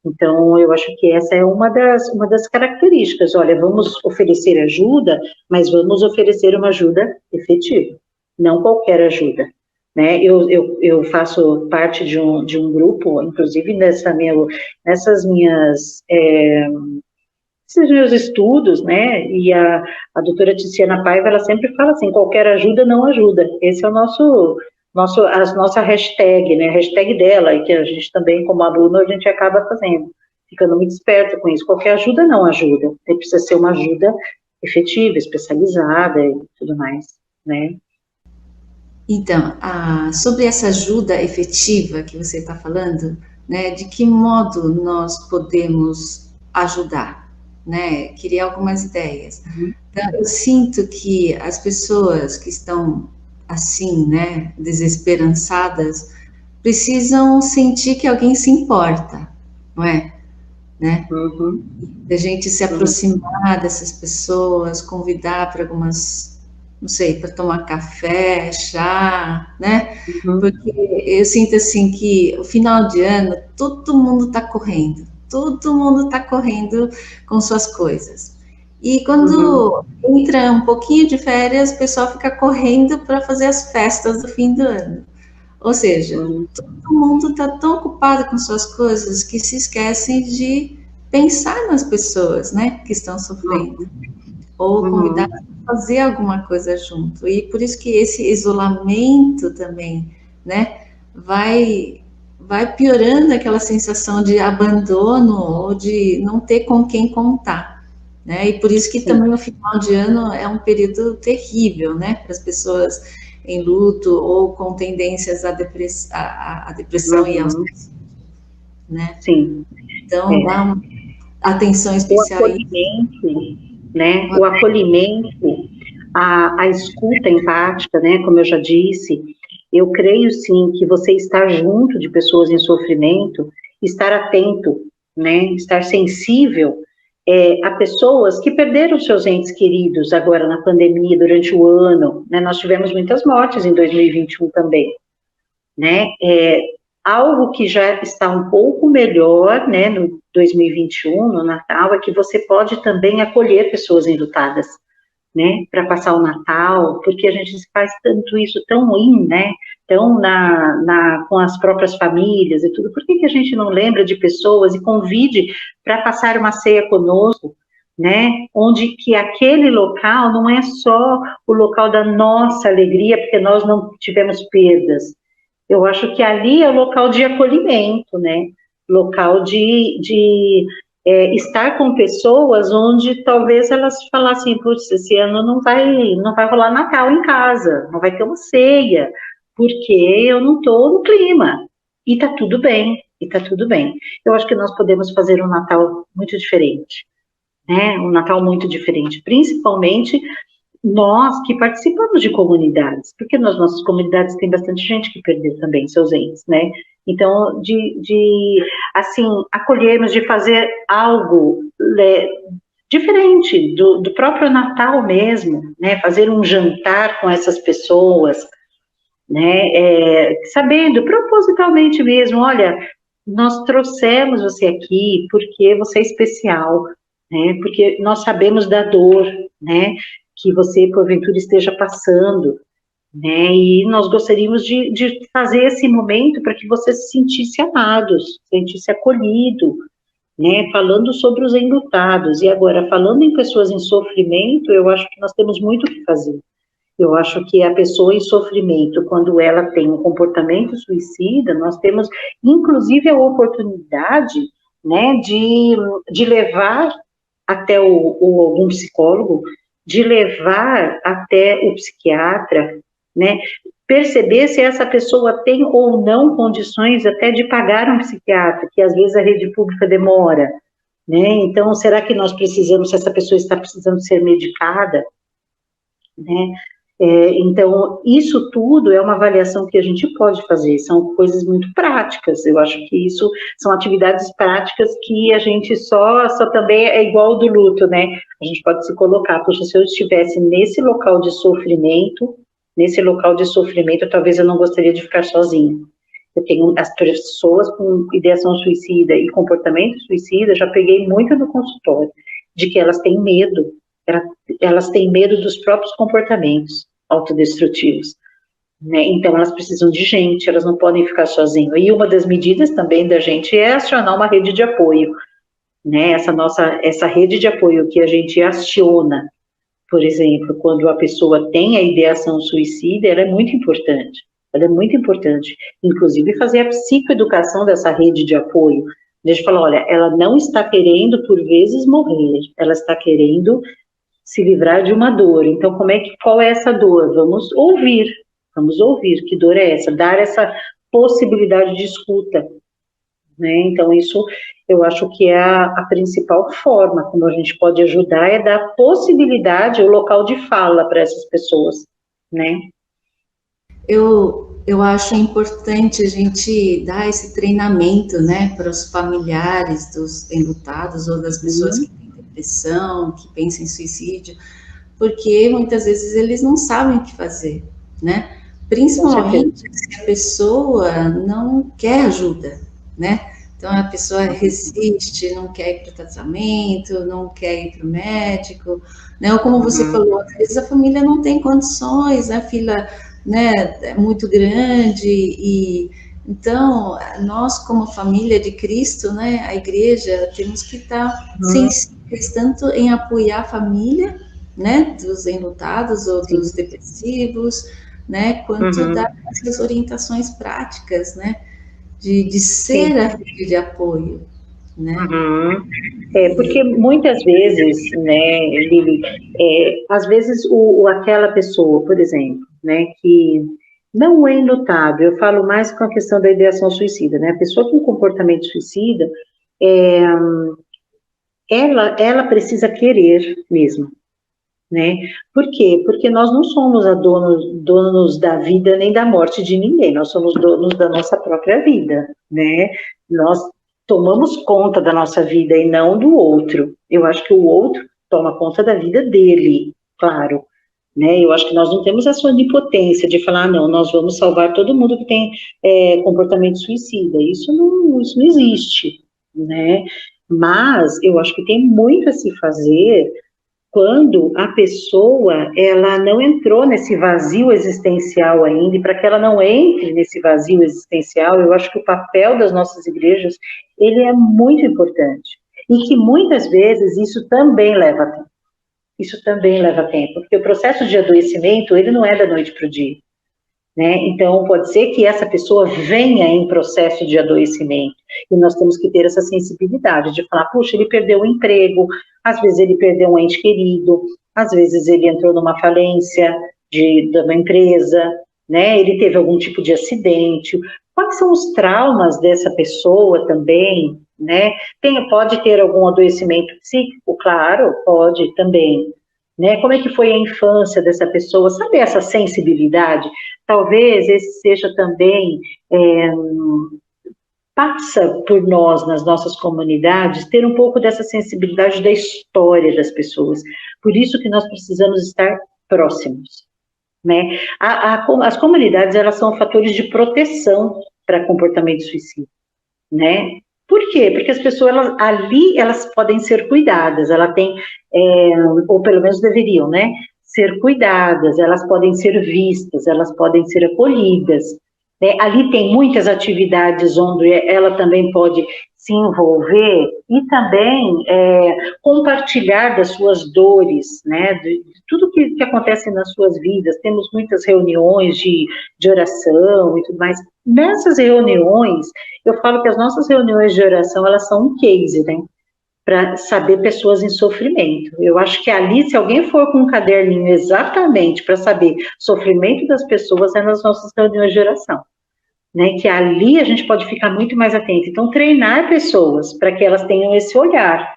Então, eu acho que essa é uma das características. Olha, vamos oferecer ajuda, mas vamos oferecer uma ajuda efetiva, não qualquer ajuda. Né? Eu faço parte de um grupo, inclusive nesses meus estudos, né? E a doutora Tiziana Paiva, ela sempre fala assim, qualquer ajuda não ajuda. Esse é a nossa hashtag, né? A hashtag dela, e que a gente também, como aluno, a gente acaba fazendo, ficando muito esperto com isso. Qualquer ajuda não ajuda. Precisa ser uma ajuda efetiva, especializada e tudo mais, né? Então, sobre essa ajuda efetiva que você está falando, né, de que modo nós podemos ajudar, né? Queria algumas ideias. Então, eu sinto que as pessoas que estão assim, né, desesperançadas, precisam sentir que alguém se importa, não é? Né? Da gente se aproximar dessas pessoas, convidar para algumas, não sei, para tomar café, chá, né? Porque eu sinto assim que o final de ano todo mundo está correndo com suas coisas. E quando entra um pouquinho de férias, o pessoal fica correndo para fazer as festas do fim do ano. Ou seja, todo mundo está tão ocupado com suas coisas que se esquecem de pensar nas pessoas, né, que estão sofrendo. Ou convidar a fazer alguma coisa junto. E por isso que esse isolamento também, né, vai piorando aquela sensação de abandono ou de não ter com quem contar, né? E por isso que também o final de ano é um período terrível, né, para as pessoas em luto ou com tendências à depressão e ao suicídio, né? Sim. Então, dá uma atenção especial. O acolhimento, né? O acolhimento, a escuta empática, né? Como eu já disse, eu creio sim que você estar junto de pessoas em sofrimento, estar atento, né? Estar sensível a pessoas que perderam seus entes queridos agora na pandemia, durante o ano, né? Nós tivemos muitas mortes em 2021 também, né? Algo que já está um pouco melhor, né, no 2021, no Natal, é que você pode também acolher pessoas enlutadas, né, para passar o Natal, porque a gente faz tanto isso tão ruim, né, tão com as próprias famílias e tudo. Por que a gente não lembra de pessoas e convide para passar uma ceia conosco, né, onde que aquele local não é só o local da nossa alegria, porque nós não tivemos perdas. Eu acho que ali é o local de acolhimento, né? Local de estar com pessoas onde talvez elas falassem, putz, esse ano não vai rolar Natal em casa, não vai ter uma ceia, porque eu não estou no clima. E tá tudo bem, Eu acho que nós podemos fazer um Natal muito diferente, né? Um Natal muito diferente, principalmente nós que participamos de comunidades, porque nas nossas comunidades tem bastante gente que perdeu também seus entes, né? Então, assim, acolhermos, de fazer algo diferente do próprio Natal mesmo, né? Fazer um jantar com essas pessoas, né? Sabendo propositalmente mesmo, olha, nós trouxemos você aqui porque você é especial, né? Porque nós sabemos da dor, né? Que você porventura esteja passando, né? E nós gostaríamos de fazer esse momento para que você se sentisse amado, se sentisse acolhido, né? Falando sobre os enlutados. E agora, falando em pessoas em sofrimento, eu acho que nós temos muito o que fazer. Eu acho que a pessoa em sofrimento, quando ela tem um comportamento suicida, nós temos, inclusive, a oportunidade, né, de levar até algum psicólogo, de levar até o psiquiatra, né, perceber se essa pessoa tem ou não condições até de pagar um psiquiatra, que às vezes a rede pública demora, né, então será que nós precisamos, se essa pessoa está precisando ser medicada, né, então, isso tudo é uma avaliação que a gente pode fazer, são coisas muito práticas, eu acho que isso são atividades práticas que a gente só também é igual do luto, né? A gente pode se colocar, poxa, se eu estivesse nesse local de sofrimento, talvez eu não gostaria de ficar sozinha. Eu tenho as pessoas com ideação suicida e comportamento suicida, já peguei muito no consultório, de que elas têm medo, elas têm medo dos próprios comportamentos autodestrutivos, né? Então elas precisam de gente, elas não podem ficar sozinhas. E uma das medidas também da gente é acionar uma rede de apoio, né? Essa rede de apoio que a gente aciona, por exemplo, quando a pessoa tem a ideação suicida, ela é muito importante. Ela é muito importante. Inclusive fazer a psicoeducação dessa rede de apoio. Deixa eu falar, olha, ela não está querendo, por vezes, morrer, ela está querendo se livrar de uma dor. Então, qual é essa dor? Vamos ouvir, que dor é essa? Dar essa possibilidade de escuta, né? Então, isso eu acho que é a principal forma como a gente pode ajudar, é dar possibilidade, o local de fala para essas pessoas, né? Eu acho importante a gente dar esse treinamento, né, para os familiares dos enlutados ou das pessoas que têm depressão, que pensam em suicídio, porque muitas vezes eles não sabem o que fazer, né? Principalmente se a pessoa não quer ajuda, né? Então a pessoa resiste, não quer ir para o tratamento, não quer ir para o médico, né? Ou como você falou, às vezes a família não tem condições, a fila, né, é muito grande e então nós como família de Cristo, né, a igreja, temos que estar sensíveis tanto em apoiar a família, né, dos enlutados ou dos depressivos, né, quanto dar essas orientações práticas, né, de ser a rede de apoio, né. Porque muitas vezes, né, Lili, às vezes aquela pessoa, por exemplo, né, que não é enlutado, eu falo mais com a questão da ideação suicida, né, a pessoa com comportamento suicida, ela precisa querer mesmo, né, por quê? Porque nós não somos donos da vida nem da morte de ninguém, nós somos donos da nossa própria vida, né, nós tomamos conta da nossa vida e não do outro. Eu acho que o outro toma conta da vida dele, claro, né? Eu acho que nós não temos essa onipotência de falar, não, nós vamos salvar todo mundo que tem comportamento suicida. Isso não existe, né? Mas eu acho que tem muito a se fazer quando a pessoa, ela não entrou nesse vazio existencial ainda, e para que ela não entre nesse vazio existencial, eu acho que o papel das nossas igrejas, ele é muito importante, e que muitas vezes isso também leva tempo. Isso também leva tempo, porque o processo de adoecimento, ele não é da noite para o dia, né? Então, pode ser que essa pessoa venha em processo de adoecimento, e nós temos que ter essa sensibilidade de falar, puxa, ele perdeu o emprego, às vezes ele perdeu um ente querido, às vezes ele entrou numa falência de uma empresa, né? Ele teve algum tipo de acidente. Quais são os traumas dessa pessoa também, né? Pode ter algum adoecimento psíquico? Claro, pode também, né? Como é que foi a infância dessa pessoa? Sabe essa sensibilidade? Talvez esse seja também passa por nós, nas nossas comunidades, ter um pouco dessa sensibilidade da história das pessoas. Por isso que nós precisamos estar próximos, né? As comunidades, elas são fatores de proteção para comportamento suicida, né? Por quê? Porque as pessoas, ali, elas podem ser cuidadas, ela tem, ou pelo menos deveriam, né? Ser cuidadas, elas podem ser vistas, elas podem ser acolhidas, né? Ali tem muitas atividades onde ela também pode se envolver e também compartilhar das suas dores, né? De tudo que acontece nas suas vidas. Temos muitas reuniões de oração e tudo mais. Nessas reuniões, eu falo que as nossas reuniões de oração, elas são um case, né? Para saber pessoas em sofrimento. Eu acho que ali, se alguém for com um caderninho exatamente para saber sofrimento das pessoas, é nas nossas reuniões de oração, né? Que ali a gente pode ficar muito mais atento. Então, treinar pessoas para que elas tenham esse olhar,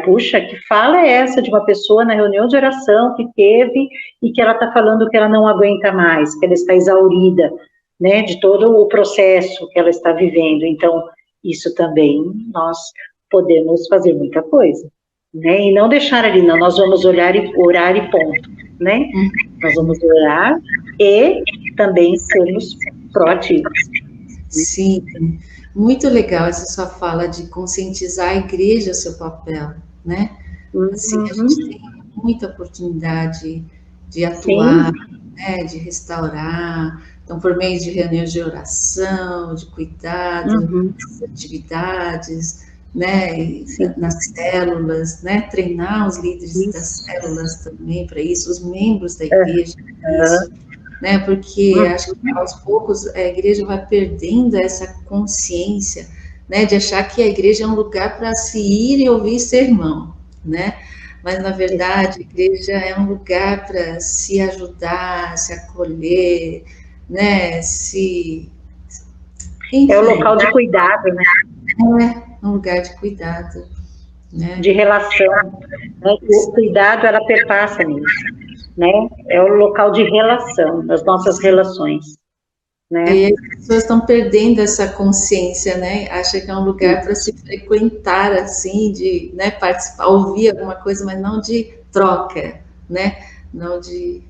puxa, que fala é essa de uma pessoa na reunião de oração que teve e que ela está falando que ela não aguenta mais, que ela está exaurida, né, de todo o processo que ela está vivendo. Então, isso também nós podemos fazer muita coisa, né, e não deixar ali, não, nós vamos orar e ponto, né, nós vamos orar e também sermos proativos. Sim, muito legal essa sua fala de conscientizar a igreja seu papel, né, assim, a gente tem muita oportunidade de atuar, né, de restaurar, então, por meio de reuniões de oração, de cuidado, atividades, né, nas células, né, treinar os líderes das células também para isso, os membros da igreja para isso, né, porque acho que aos poucos a igreja vai perdendo essa consciência, né, de achar que a igreja é um lugar para se ir e ouvir sermão, né, mas na verdade a igreja é um lugar para se ajudar, se acolher, né, enfim, é o local de cuidado, né? É um lugar de cuidado, né? De relação, né? O cuidado, ela perpassa nisso, né? É o local de relação, das nossas relações, né? E as pessoas estão perdendo essa consciência, né? Acha que é um lugar para se frequentar, assim, de, né, participar, ouvir alguma coisa, mas não de troca, né? Não de...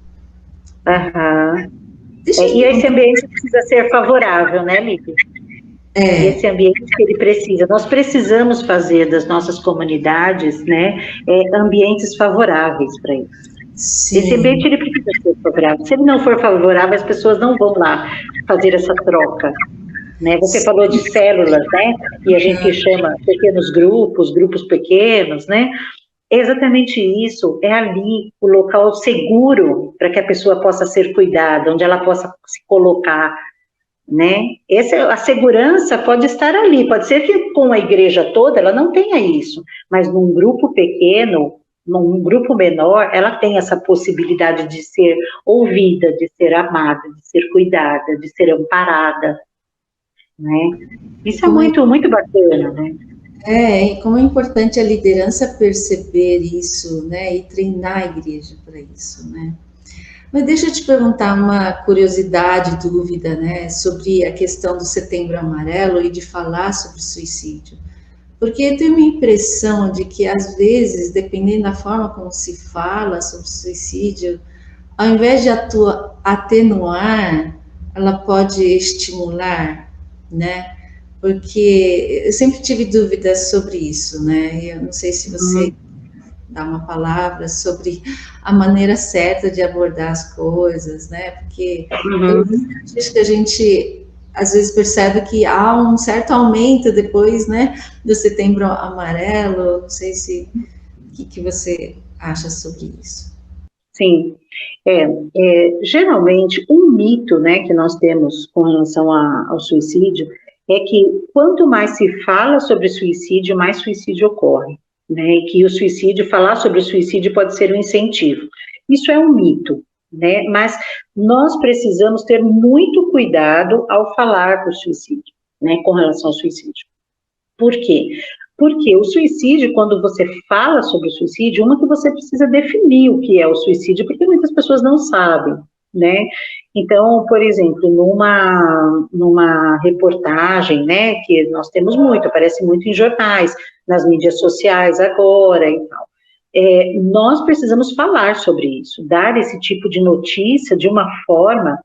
E esse ambiente precisa ser favorável, né, Lívia? Esse ambiente que ele precisa. Nós precisamos fazer das nossas comunidades, né, ambientes favoráveis para isso. Sim. Esse ambiente ele precisa ser favorável. Se ele não for favorável, as pessoas não vão lá fazer essa troca, né? Você falou de células, né? E a gente chama pequenos grupos pequenos, né? Exatamente isso, é ali o local seguro para que a pessoa possa ser cuidada, onde ela possa se colocar, né? A segurança pode estar ali, pode ser que com a igreja toda ela não tenha isso, mas num grupo pequeno, num grupo menor, ela tem essa possibilidade de ser ouvida, de ser amada, de ser cuidada, de ser amparada, né? Isso é muito, muito bacana, né? E como é importante a liderança perceber isso, né, e treinar a igreja para isso, né. Mas deixa eu te perguntar uma curiosidade, dúvida, né, sobre a questão do Setembro Amarelo e de falar sobre suicídio. Porque eu tenho uma impressão de que, às vezes, dependendo da forma como se fala sobre suicídio, ao invés de atenuar, ela pode estimular, né? Porque eu sempre tive dúvidas sobre isso, né? Eu não sei se você dá uma palavra sobre a maneira certa de abordar as coisas, né? Porque acho que a gente às vezes percebe que há um certo aumento depois, né, do Setembro Amarelo. Não sei se o que você acha sobre isso. Sim, geralmente um mito, né, que nós temos com relação ao suicídio é que quanto mais se fala sobre suicídio, mais suicídio ocorre, né, e que o suicídio, falar sobre o suicídio pode ser um incentivo. Isso é um mito, né, mas nós precisamos ter muito cuidado ao falar do suicídio, né, com relação ao suicídio. Por quê? Porque o suicídio, quando você fala sobre o suicídio, uma que você precisa definir o que é o suicídio, porque muitas pessoas não sabem, né? Então, por exemplo, numa reportagem, né, que nós temos muito, aparece muito em jornais, nas mídias sociais agora e tal, nós precisamos falar sobre isso, dar esse tipo de notícia de uma forma,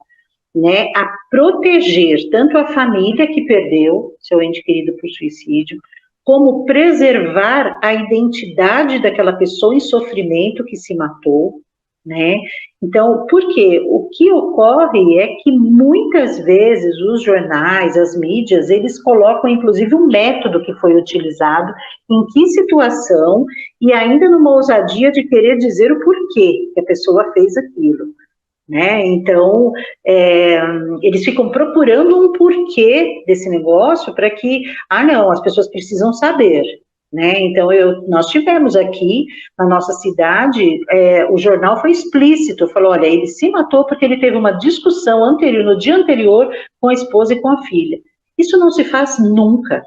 né, a proteger tanto a família que perdeu seu ente querido por suicídio, como preservar a identidade daquela pessoa em sofrimento que se matou, né? Então, por quê? O que ocorre é que muitas vezes os jornais, as mídias, eles colocam inclusive um método que foi utilizado, em que situação, e ainda numa ousadia de querer dizer o porquê que a pessoa fez aquilo, né? Então, eles ficam procurando um porquê desse negócio para que, não, as pessoas precisam saber, né? Então, nós tivemos aqui na nossa cidade, o jornal foi explícito, falou, olha, ele se matou porque ele teve uma discussão anterior, no dia anterior, com a esposa e com a filha. Isso não se faz nunca,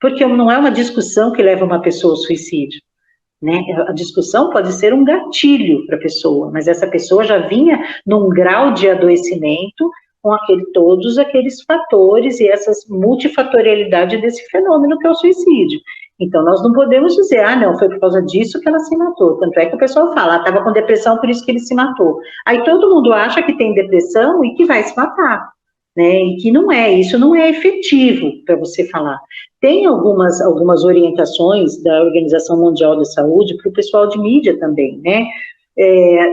porque não é uma discussão que leva uma pessoa ao suicídio, né? A discussão pode ser um gatilho para a pessoa, mas essa pessoa já vinha num grau de adoecimento com todos aqueles fatores e essa multifatorialidade desse fenômeno que é o suicídio. Então, nós não podemos dizer, não, foi por causa disso que ela se matou. Tanto é que o pessoal fala, estava com depressão, por isso que ele se matou. Aí todo mundo acha que tem depressão e que vai se matar, né? E que não é, isso não é efetivo para você falar. Tem algumas orientações da Organização Mundial da Saúde para o pessoal de mídia também, né?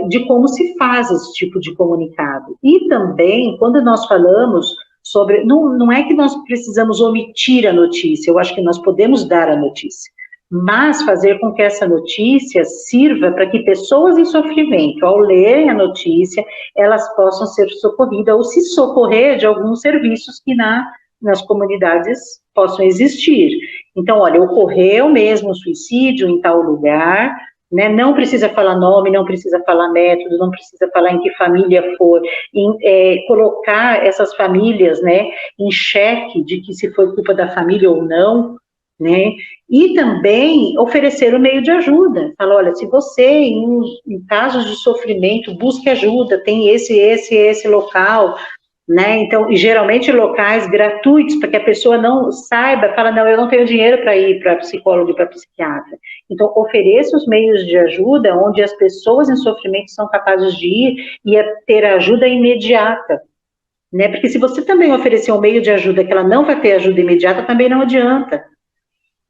De como se faz esse tipo de comunicado. E também, quando nós falamos sobre... Não é que nós precisamos omitir a notícia, eu acho que nós podemos dar a notícia, mas fazer com que essa notícia sirva para que pessoas em sofrimento, ao lerem a notícia, elas possam ser socorridas ou se socorrer de alguns serviços que nas comunidades possam existir. Então, olha, ocorreu mesmo um suicídio em tal lugar, né? Não precisa falar nome, não precisa falar método, não precisa falar em que família for, colocar essas famílias, né, em xeque de que se foi culpa da família ou não, né? E também oferecer o meio de ajuda. Fala, olha, se você, em casos de sofrimento, busque ajuda, tem esse local, né? Então, e geralmente locais gratuitos, para que a pessoa não saiba, fala, não, eu não tenho dinheiro para ir para psicólogo e para psiquiatra. Então, ofereça os meios de ajuda onde as pessoas em sofrimento são capazes de ir e ter ajuda imediata, né? Porque se você também oferecer um meio de ajuda que ela não vai ter ajuda imediata, também não adianta,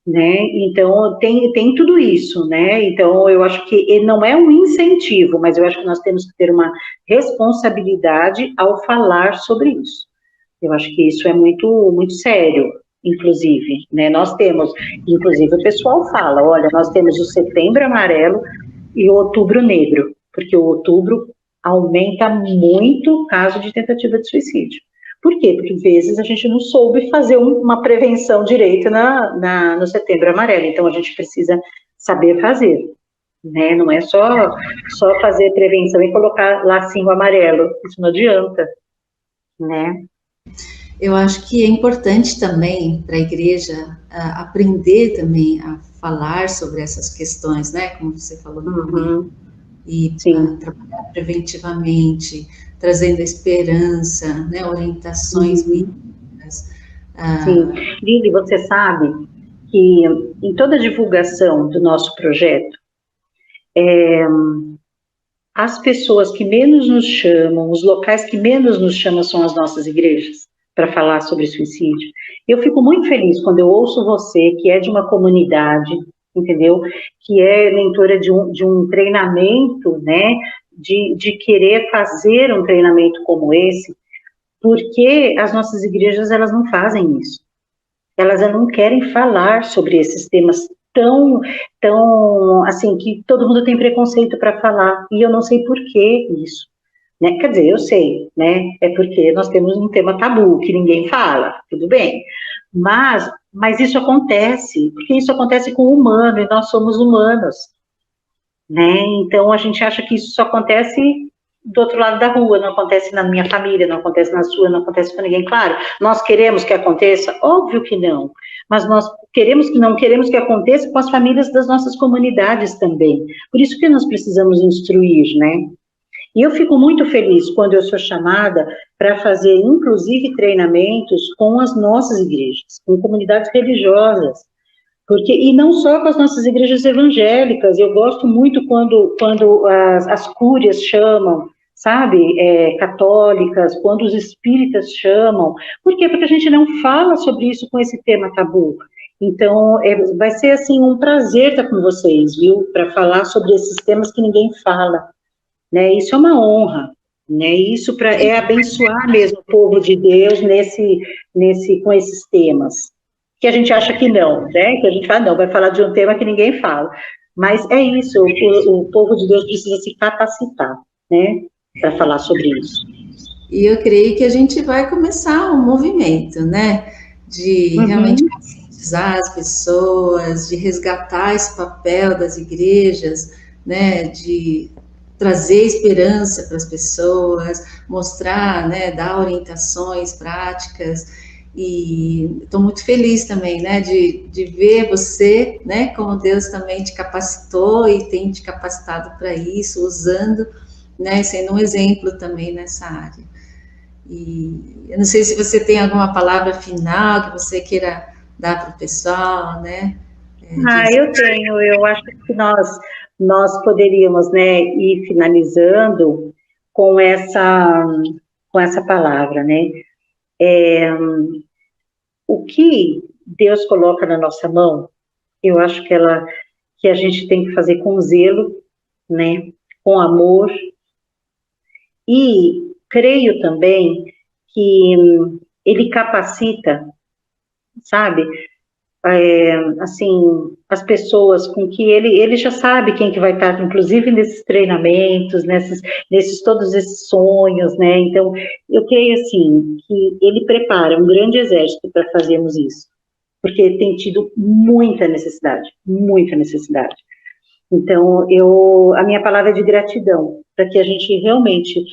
né? Então, tem tudo isso, né? Então, eu acho que não é um incentivo, mas eu acho que nós temos que ter uma responsabilidade ao falar sobre isso. Eu acho que isso é muito, muito sério, inclusive, né? Nós temos, inclusive o pessoal fala, olha, nós temos o Setembro Amarelo e o Outubro Negro, porque o outubro aumenta muito o caso de tentativa de suicídio. Por quê? Porque, às vezes, a gente não soube fazer uma prevenção direito no Setembro Amarelo, então a gente precisa saber fazer, né? Não é só fazer prevenção e colocar lacinho amarelo, isso não adianta, né? Eu acho que é importante também para a igreja aprender também a falar sobre essas questões, né? Como você falou no começo, e trabalhar preventivamente, trazendo esperança, né? Orientações bíblicas. Sim, Lili, você sabe que em toda a divulgação do nosso projeto, as pessoas que menos nos chamam, os locais que menos nos chamam são as nossas igrejas, para falar sobre suicídio. Eu fico muito feliz quando eu ouço você, que é de uma comunidade, entendeu? Que é mentora de um treinamento, né? De querer fazer um treinamento como esse, porque as nossas igrejas, elas não fazem isso. Elas não querem falar sobre esses temas tão, assim, que todo mundo tem preconceito para falar, e eu não sei por que isso, né? Quer dizer, eu sei, né? É porque nós temos um tema tabu, que ninguém fala, tudo bem, mas isso acontece, porque isso acontece com o humano, e nós somos humanos, né? Então, a gente acha que isso só acontece do outro lado da rua, não acontece na minha família, não acontece na sua, não acontece com ninguém. Claro, nós queremos que aconteça? Óbvio que não, mas nós queremos que aconteça com as famílias das nossas comunidades também. Por isso que nós precisamos instruir, né? E eu fico muito feliz quando eu sou chamada para fazer, inclusive, treinamentos com as nossas igrejas, com comunidades religiosas, porque, e não só com as nossas igrejas evangélicas, eu gosto muito quando as cúrias chamam, sabe, católicas, quando os espíritas chamam. Por quê? Porque a gente não fala sobre isso com esse tema tabu. Então, vai ser, assim, um prazer estar com vocês, viu, para falar sobre esses temas que ninguém fala, né? Isso é uma honra, né? Isso é abençoar mesmo o povo de Deus com esses temas, que a gente acha que não, né? Que a gente fala, não, vai falar de um tema que ninguém fala. Mas é isso, o povo de Deus precisa se capacitar, né? Para falar sobre isso. E eu creio que a gente vai começar um movimento, né? De realmente conscientizar as pessoas, de resgatar esse papel das igrejas, né? De trazer esperança para as pessoas, mostrar, né? Dar orientações práticas. E estou muito feliz também, né? De ver você, né? Como Deus também te capacitou e tem te capacitado para isso, usando, né? Sendo um exemplo também nessa área. E eu não sei se você tem alguma palavra final que você queira dar para o pessoal, né? Eu tenho. Eu acho que nós poderíamos, né, ir finalizando com essa palavra, né? O que Deus coloca na nossa mão, eu acho que a gente tem que fazer com zelo, né? Com amor. E creio também que ele capacita, sabe, assim, as pessoas com que ele já sabe quem que vai estar, inclusive nesses treinamentos, todos esses sonhos, né? Então, eu creio, assim, que ele prepara um grande exército para fazermos isso, porque tem tido muita necessidade, muita necessidade. Então, a minha palavra é de gratidão, para que a gente realmente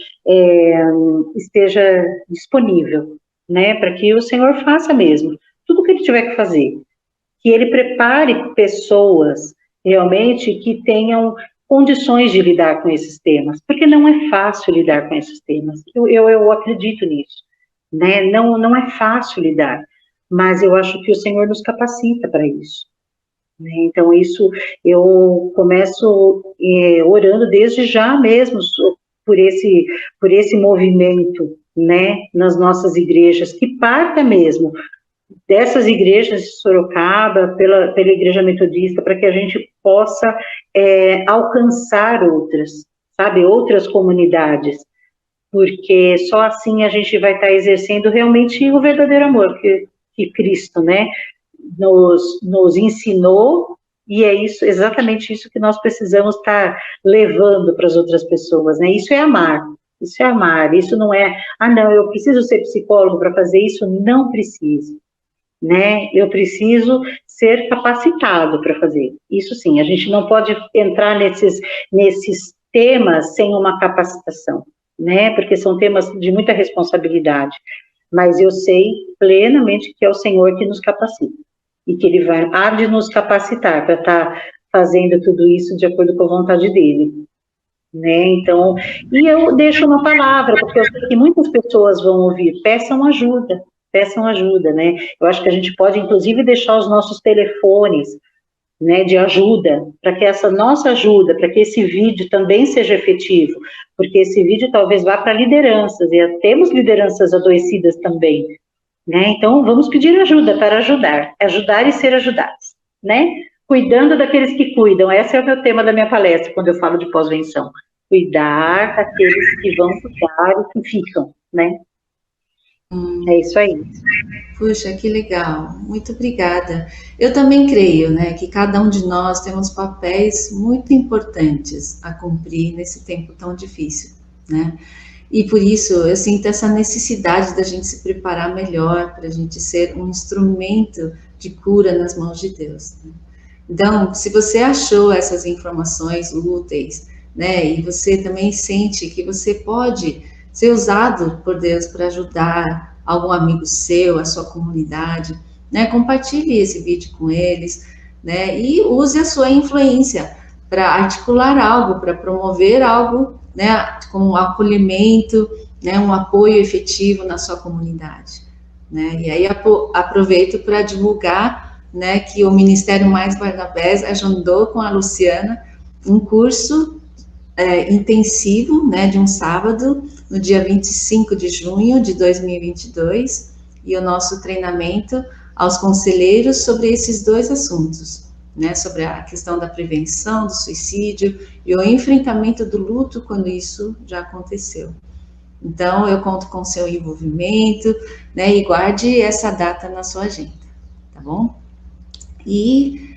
esteja disponível, né, para que o Senhor faça mesmo tudo o que ele tiver que fazer, que ele prepare pessoas realmente que tenham condições de lidar com esses temas, porque não é fácil lidar com esses temas, eu acredito nisso, né, não é fácil lidar, mas eu acho que o Senhor nos capacita para isso. Então, isso eu começo orando desde já mesmo por esse movimento, né, nas nossas igrejas, que parta mesmo dessas igrejas de Sorocaba, pela Igreja Metodista, para que a gente possa alcançar outras, sabe, outras comunidades, porque só assim a gente vai estar exercendo realmente o verdadeiro amor que Cristo, né, nos ensinou, e é isso, exatamente isso que nós precisamos estar levando para as outras pessoas, né? Isso é amar, isso não é, não, eu preciso ser psicólogo para fazer isso, não preciso, né? Eu preciso ser capacitado para fazer, isso sim, a gente não pode entrar nesses temas sem uma capacitação, né? Porque são temas de muita responsabilidade, mas eu sei plenamente que é o Senhor que nos capacita, e que ele há de nos capacitar para estar fazendo tudo isso de acordo com a vontade dele, né? Então, e eu deixo uma palavra, porque eu sei que muitas pessoas vão ouvir, peçam ajuda, né? Eu acho que a gente pode, inclusive, deixar os nossos telefones, né, de ajuda, para que essa nossa ajuda, para que esse vídeo também seja efetivo, porque esse vídeo talvez vá para lideranças, e temos lideranças adoecidas também, né? Então, vamos pedir ajuda para ajudar e ser ajudados, né? Cuidando daqueles que cuidam, esse é o meu tema da minha palestra, quando eu falo de pós-venção, cuidar daqueles que vão cuidar e que ficam, né? É isso aí. Puxa, que legal, muito obrigada. Eu também creio, né, que cada um de nós temos papéis muito importantes a cumprir nesse tempo tão difícil, né? E por isso eu sinto essa necessidade da gente se preparar melhor para a gente ser um instrumento de cura nas mãos de Deus, né? Então, se você achou essas informações úteis, né, e você também sente que você pode ser usado por Deus para ajudar algum amigo seu, a sua comunidade, né, compartilhe esse vídeo com eles, né, e use a sua influência para articular algo, para promover algo né, com um acolhimento, né, um apoio efetivo na sua comunidade, né? E aí aproveito para divulgar, né, que o Ministério Mais Barnabés agendou com a Luciana um curso intensivo, né, de um sábado, no dia 25 de junho de 2022, e o nosso treinamento aos conselheiros sobre esses dois assuntos, né, sobre a questão da prevenção do suicídio e o enfrentamento do luto quando isso já aconteceu. Então, eu conto com seu envolvimento, né, e guarde essa data na sua agenda, tá bom? E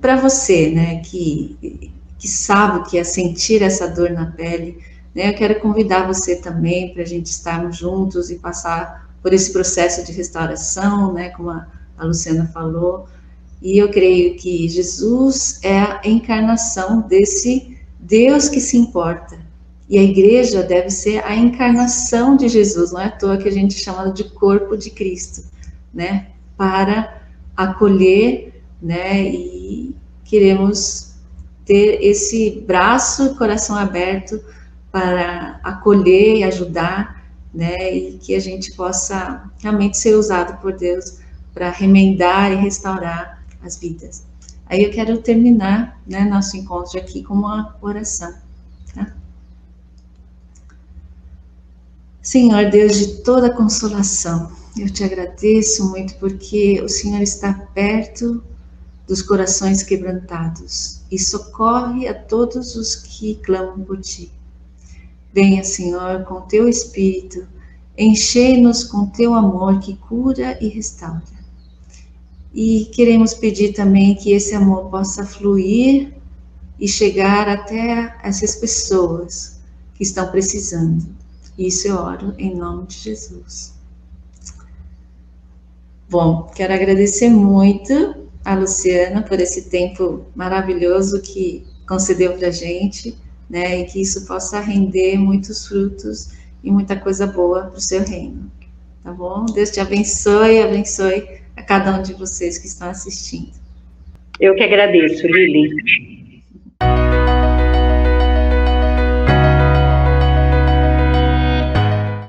para você, né, que sabe o que é sentir essa dor na pele, né, eu quero convidar você também para a gente estarmos juntos e passar por esse processo de restauração, né, como a Luciana falou, e eu creio que Jesus é a encarnação desse Deus que se importa, e a igreja deve ser a encarnação de Jesus, não é à toa que a gente chama de corpo de Cristo, né, para acolher, né, e queremos ter esse braço e coração aberto para acolher e ajudar, né, e que a gente possa realmente ser usado por Deus para remendar e restaurar as vidas. Aí eu quero terminar, né, nosso encontro aqui com uma oração, tá? Senhor Deus de toda consolação, eu te agradeço muito porque o Senhor está perto dos corações quebrantados e socorre a todos os que clamam por ti. Venha, Senhor, com teu Espírito, enche-nos com teu amor que cura e restaura. E queremos pedir também que esse amor possa fluir e chegar até essas pessoas que estão precisando. Isso eu oro em nome de Jesus. Bom, quero agradecer muito a Luciana por esse tempo maravilhoso que concedeu para a gente, né, e que isso possa render muitos frutos e muita coisa boa para o seu reino, tá bom? Deus te abençoe, abençoe a cada um de vocês que estão assistindo. Eu que agradeço, Lili.